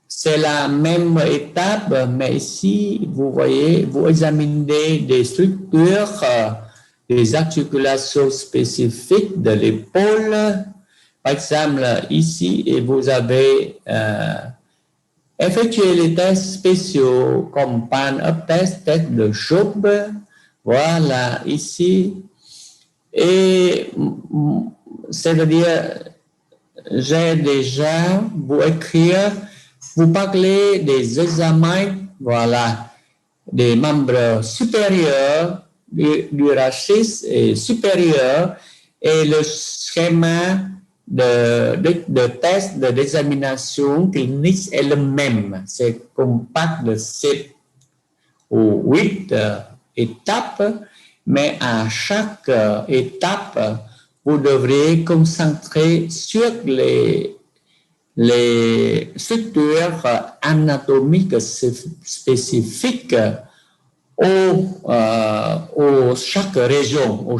S1: c'est la même étape, mais ici, vous voyez, vous examinez des structures, des articulations spécifiques de l'épaule. Par exemple, ici, et vous avez effectué les tests spéciaux comme pan-up test, test de Job. Voilà, ici. Et c'est-à-dire, j'ai déjà vous écrire, vous parlez des examens, voilà, des membres supérieurs, du rachis et supérieur, et le schéma de test d'examination clinique est le même. C'est compact de 7 ou 8 étapes, mais à chaque étape, vous devrez concentrer sur les structures anatomiques spécifiques au chaque région,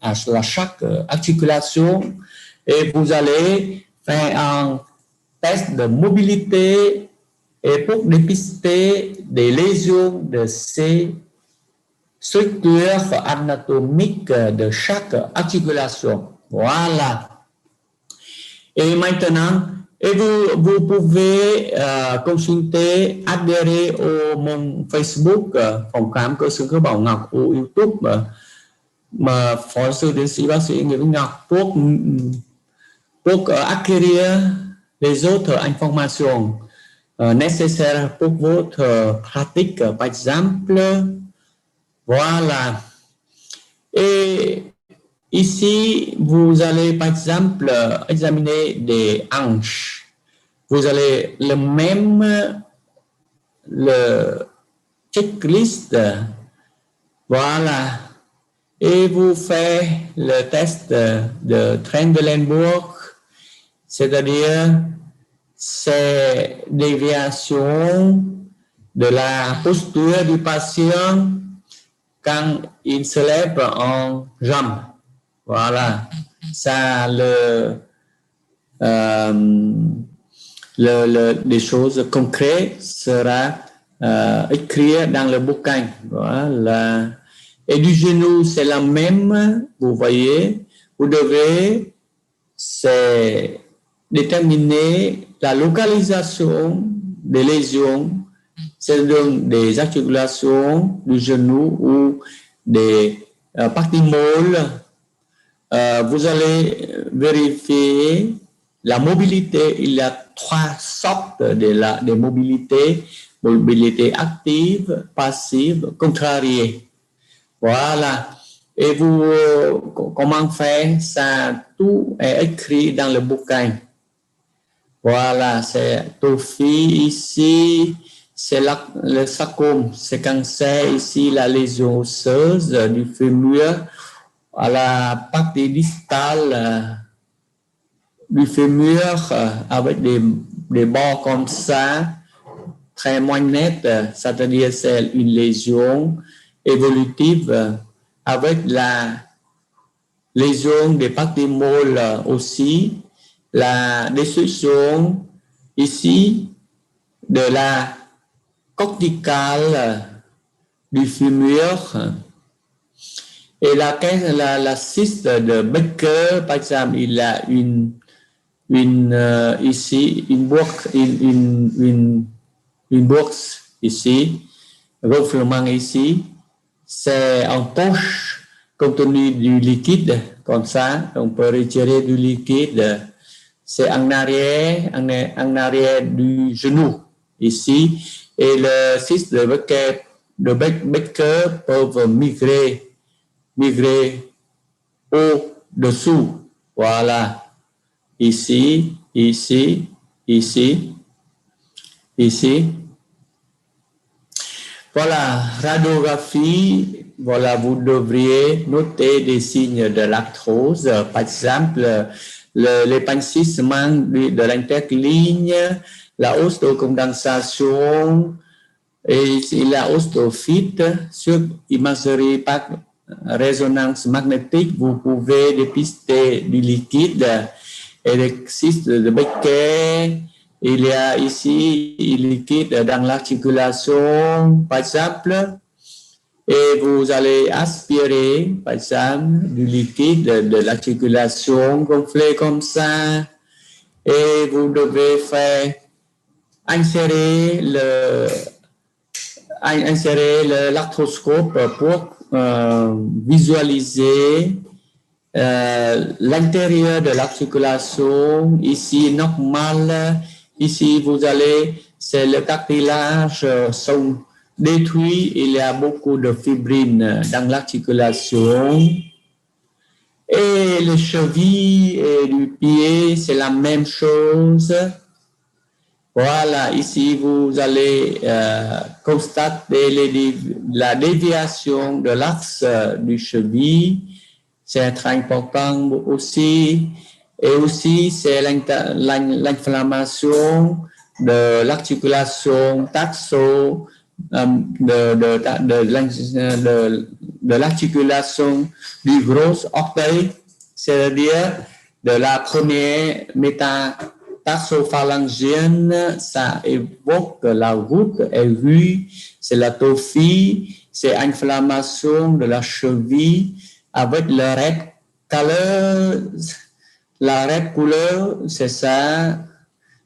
S1: à chaque articulation, et vous allez faire un test de mobilité et pour dépister des lésions de ces structures anatomiques de chaque articulation. Voilà. Et maintenant, vous pouvez consulter, adhérer au mon Facebook, phòng khám cơ xương khớp Bảo Ngọc, au YouTube, mà phó sư tiến sĩ bác sĩ Nguyễn Vĩnh Ngọc pour acquérir les autres informations nécessaires pour votre pratique, par exemple. Voilà. Et ici, vous allez par exemple examiner des hanches. Vous allez le checklist, voilà, et vous faites le test de Trendelenburg, c'est-à-dire c'est déviation de la posture du patient quand il se lève en jambe. Voilà, ça des choses concrètes sera écrites dans le bouquin. Voilà. Et du genou, c'est la même, vous voyez, vous devez déterminer la localisation des lésions, c'est-à-dire des articulations du genou ou des parties molles. Vous allez vérifier la mobilité. Il y a 3 sortes de mobilité: mobilité active, passive, contrariée. Voilà. Et vous, comment faire ça? Tout est écrit dans le bouquin. Voilà, c'est tophie ici, c'est le sarcome, c'est cancer ici, la lésion osseuse du fémur, à la partie distale du fémur avec des bords comme ça, très moins nets, c'est-à-dire c'est une lésion évolutive avec la lésion des parties molles aussi, la destruction ici de la corticale du fémur. Et la cyste de Becker, par exemple, il a ici une bourse ici, gonflement ici, c'est en poche contenu du liquide, comme ça, on peut retirer du liquide, c'est en arrière du genou, ici, et le cyste de Becker peuvent migrer au-dessous, voilà, ici, ici, ici, ici. Voilà, radiographie, voilà, vous devriez noter des signes de lactose. Par exemple, l'épaississement de l'interligne, la hausse de condensation et la hausse de phyte. Sur imagerie par résonance magnétique, vous pouvez dépister du liquide. Il existe de Becker. Il y a ici du liquide dans l'articulation, par exemple, et vous allez aspirer, par exemple, du liquide de l'articulation gonflée comme ça, et vous devez faire insérer l'arthroscope pour visualiser l'intérieur de l'articulation, ici normal, ici vous allez, c'est le cartilage sont détruits, il y a beaucoup de fibrines dans l'articulation. Et les chevilles et du pied, c'est la même chose. Voilà, ici vous allez constater la déviation de l'axe du cheville. C'est très important aussi. Et aussi, c'est l'inflammation de l'articulation taxo, de l'articulation du gros orteil, c'est-à-dire de la première métatarso-phalangienne, ça évoque la route aiguë, c'est la tophie, c'est inflammation de la cheville, avec la red couleur, c'est ça,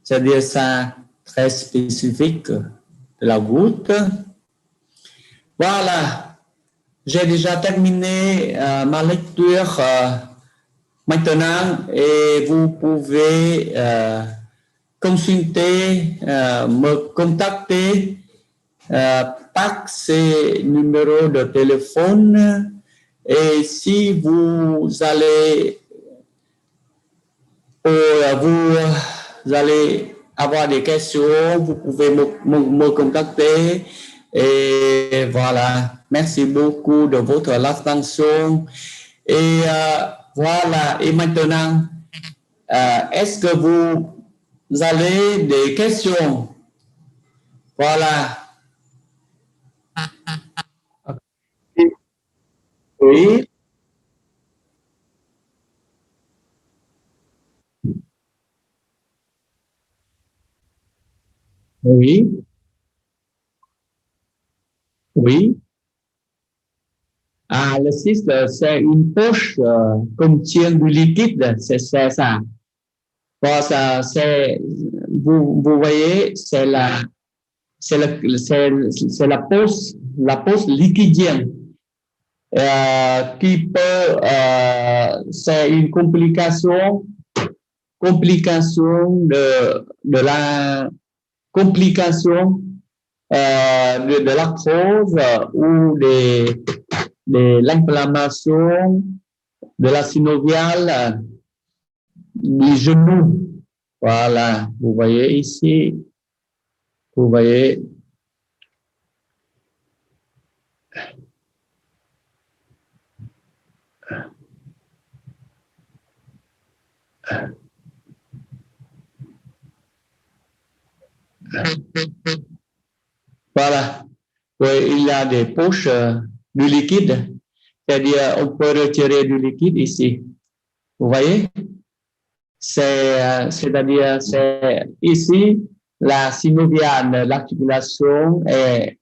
S1: c'est-à-dire ça très spécifique de la goutte. Voilà, j'ai déjà terminé ma lecture maintenant et vous pouvez consulter, me contacter par ces numéros de téléphone. Et si vous allez avoir des questions, vous pouvez me contacter. Et voilà, merci beaucoup de votre attention. Et voilà, et maintenant, est-ce que vous avez des questions? Voilà. Oui. Oui. Oui. Ah, le cyste, c'est une poche contient du liquide, c'est ça. Bon, ça, vous voyez, c'est la poche liquidienne qui peut, c'est une complication de la complication de l'arthrose ou de l'inflammation de la synoviale du genou. Voilà, vous voyez ici, vous voyez. Voilà, oui, il y a des poches du liquide, c'est-à-dire on peut retirer du liquide ici. Vous voyez? C'est-à-dire, c'est ici, la synoviale, l'articulation est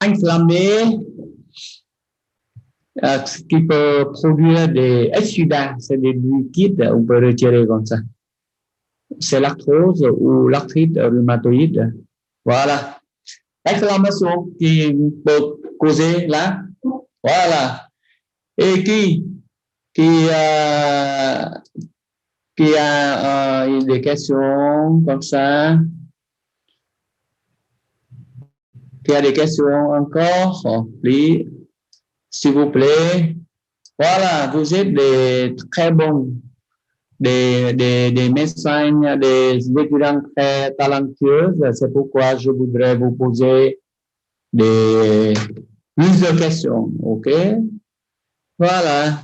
S1: inflammée, ce qui peut produire des exsudats, c'est des liquides, on peut retirer comme ça. C'est l'arthrose ou l'arthrite rhumatoïde. Voilà. Inflammation qui peut causer là. Voilà. Et qui a des questions comme ça. Qui a des questions encore? S'il vous plaît. Voilà, vous êtes des très bons des médecins, des étudiants très talentueux. C'est pourquoi je voudrais vous poser plus de questions. OK? Voilà.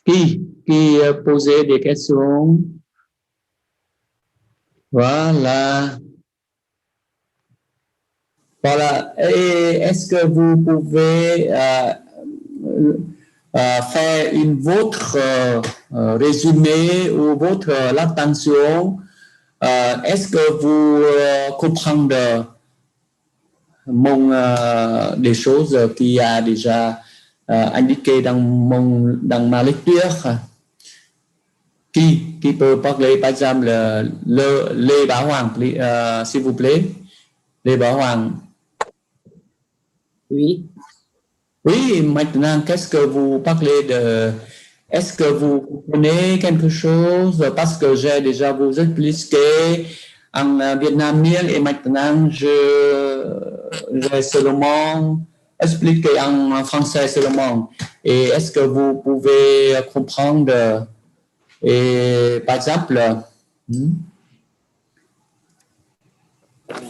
S1: Qui posait des questions? Voilà. Voilà. Et est-ce que vous pouvez faire une votre résumé ou votre l'attention? Est-ce que vous comprenez des choses qui a déjà indiqué dans ma lecture? Qui peut parler, par exemple, Lê Bảo Hoàng, s'il vous plaît? Lê Bảo Hoàng.
S2: Oui.
S1: Oui, maintenant, qu'est-ce que vous parlez de... Est-ce que vous comprenez quelque chose? Parce que j'ai déjà vous expliqué en vietnamien et maintenant j'ai seulement expliqué en français seulement. Et est-ce que vous pouvez comprendre? Et par exemple,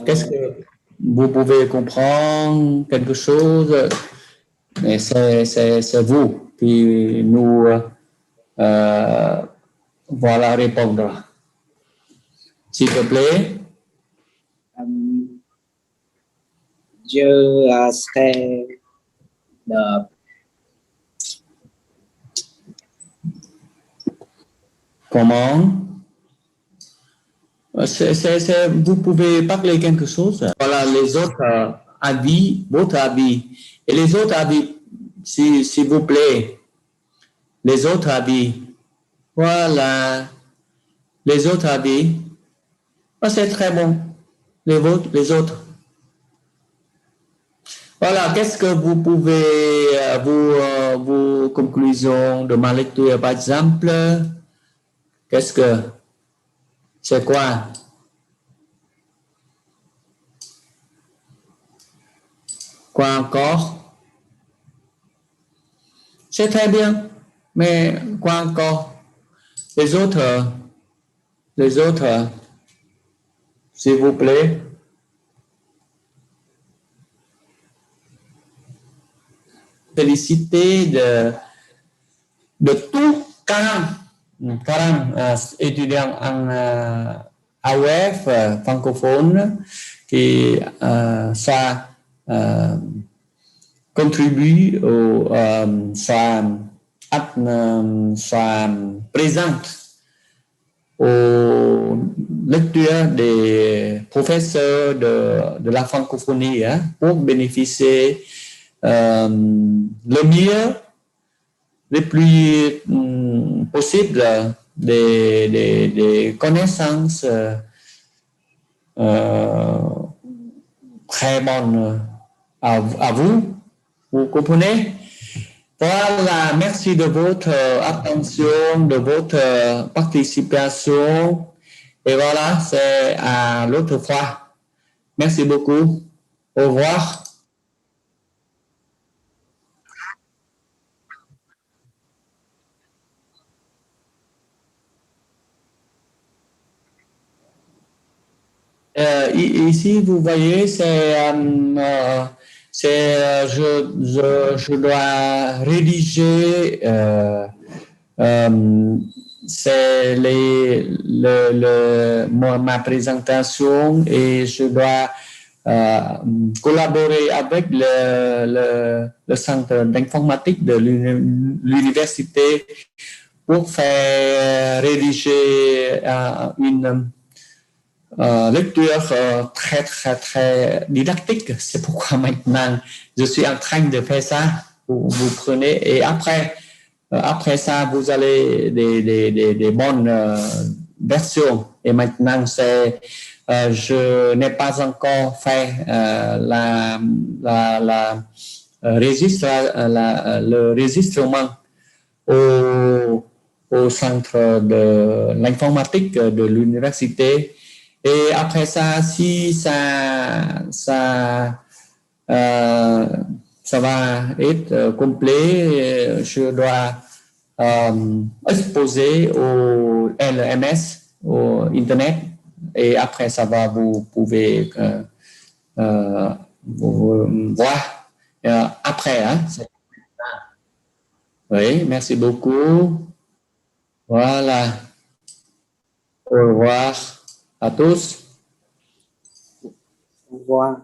S1: qu'est-ce que vous pouvez comprendre quelque chose? Mais c'est vous qui nous voilà répondre. S'il te plaît.
S2: Je sais de...
S1: Comment? Vous pouvez parler quelque chose. Voilà les autres avis, votre avis. Et les autres avis, s'il vous plaît. Les autres avis. Voilà. Les autres avis. Oh, c'est très bon. Les autres. Voilà, qu'est-ce que vous pouvez, vos conclusions de ma lecture, par exemple? Qu'est-ce que c'est quoi? Quoi encore? C'est très bien, mais quoi encore? Les autres, s'il vous plaît. Félicité de tous 40 étudiants en AOF francophone qui ça contribue ou ça présente aux lectures des professeurs de la francophonie pour bénéficier le mieux, le plus possible des connaissances très bonnes à vous. Vous comprenez? Voilà, merci de votre attention, de votre participation. Et voilà, c'est à l'autre fois. Merci beaucoup. Au revoir. Ici, vous voyez, je dois rédiger, c'est ma présentation et je dois collaborer avec le centre d'informatique de l'université pour faire rédiger une lecture très, très, très didactique. C'est pourquoi maintenant, je suis en train de faire ça. Vous prenez et après ça, vous allez des bonnes versions. Et maintenant, je n'ai pas encore fait le registrement au centre de l'informatique de l'université. Et après ça, si ça va être complet, je dois exposer au LMS, au Internet, et après ça va, vous pouvez vous voir après. Hein? Oui, merci beaucoup. Voilà. Au revoir à tous.
S2: Au revoir.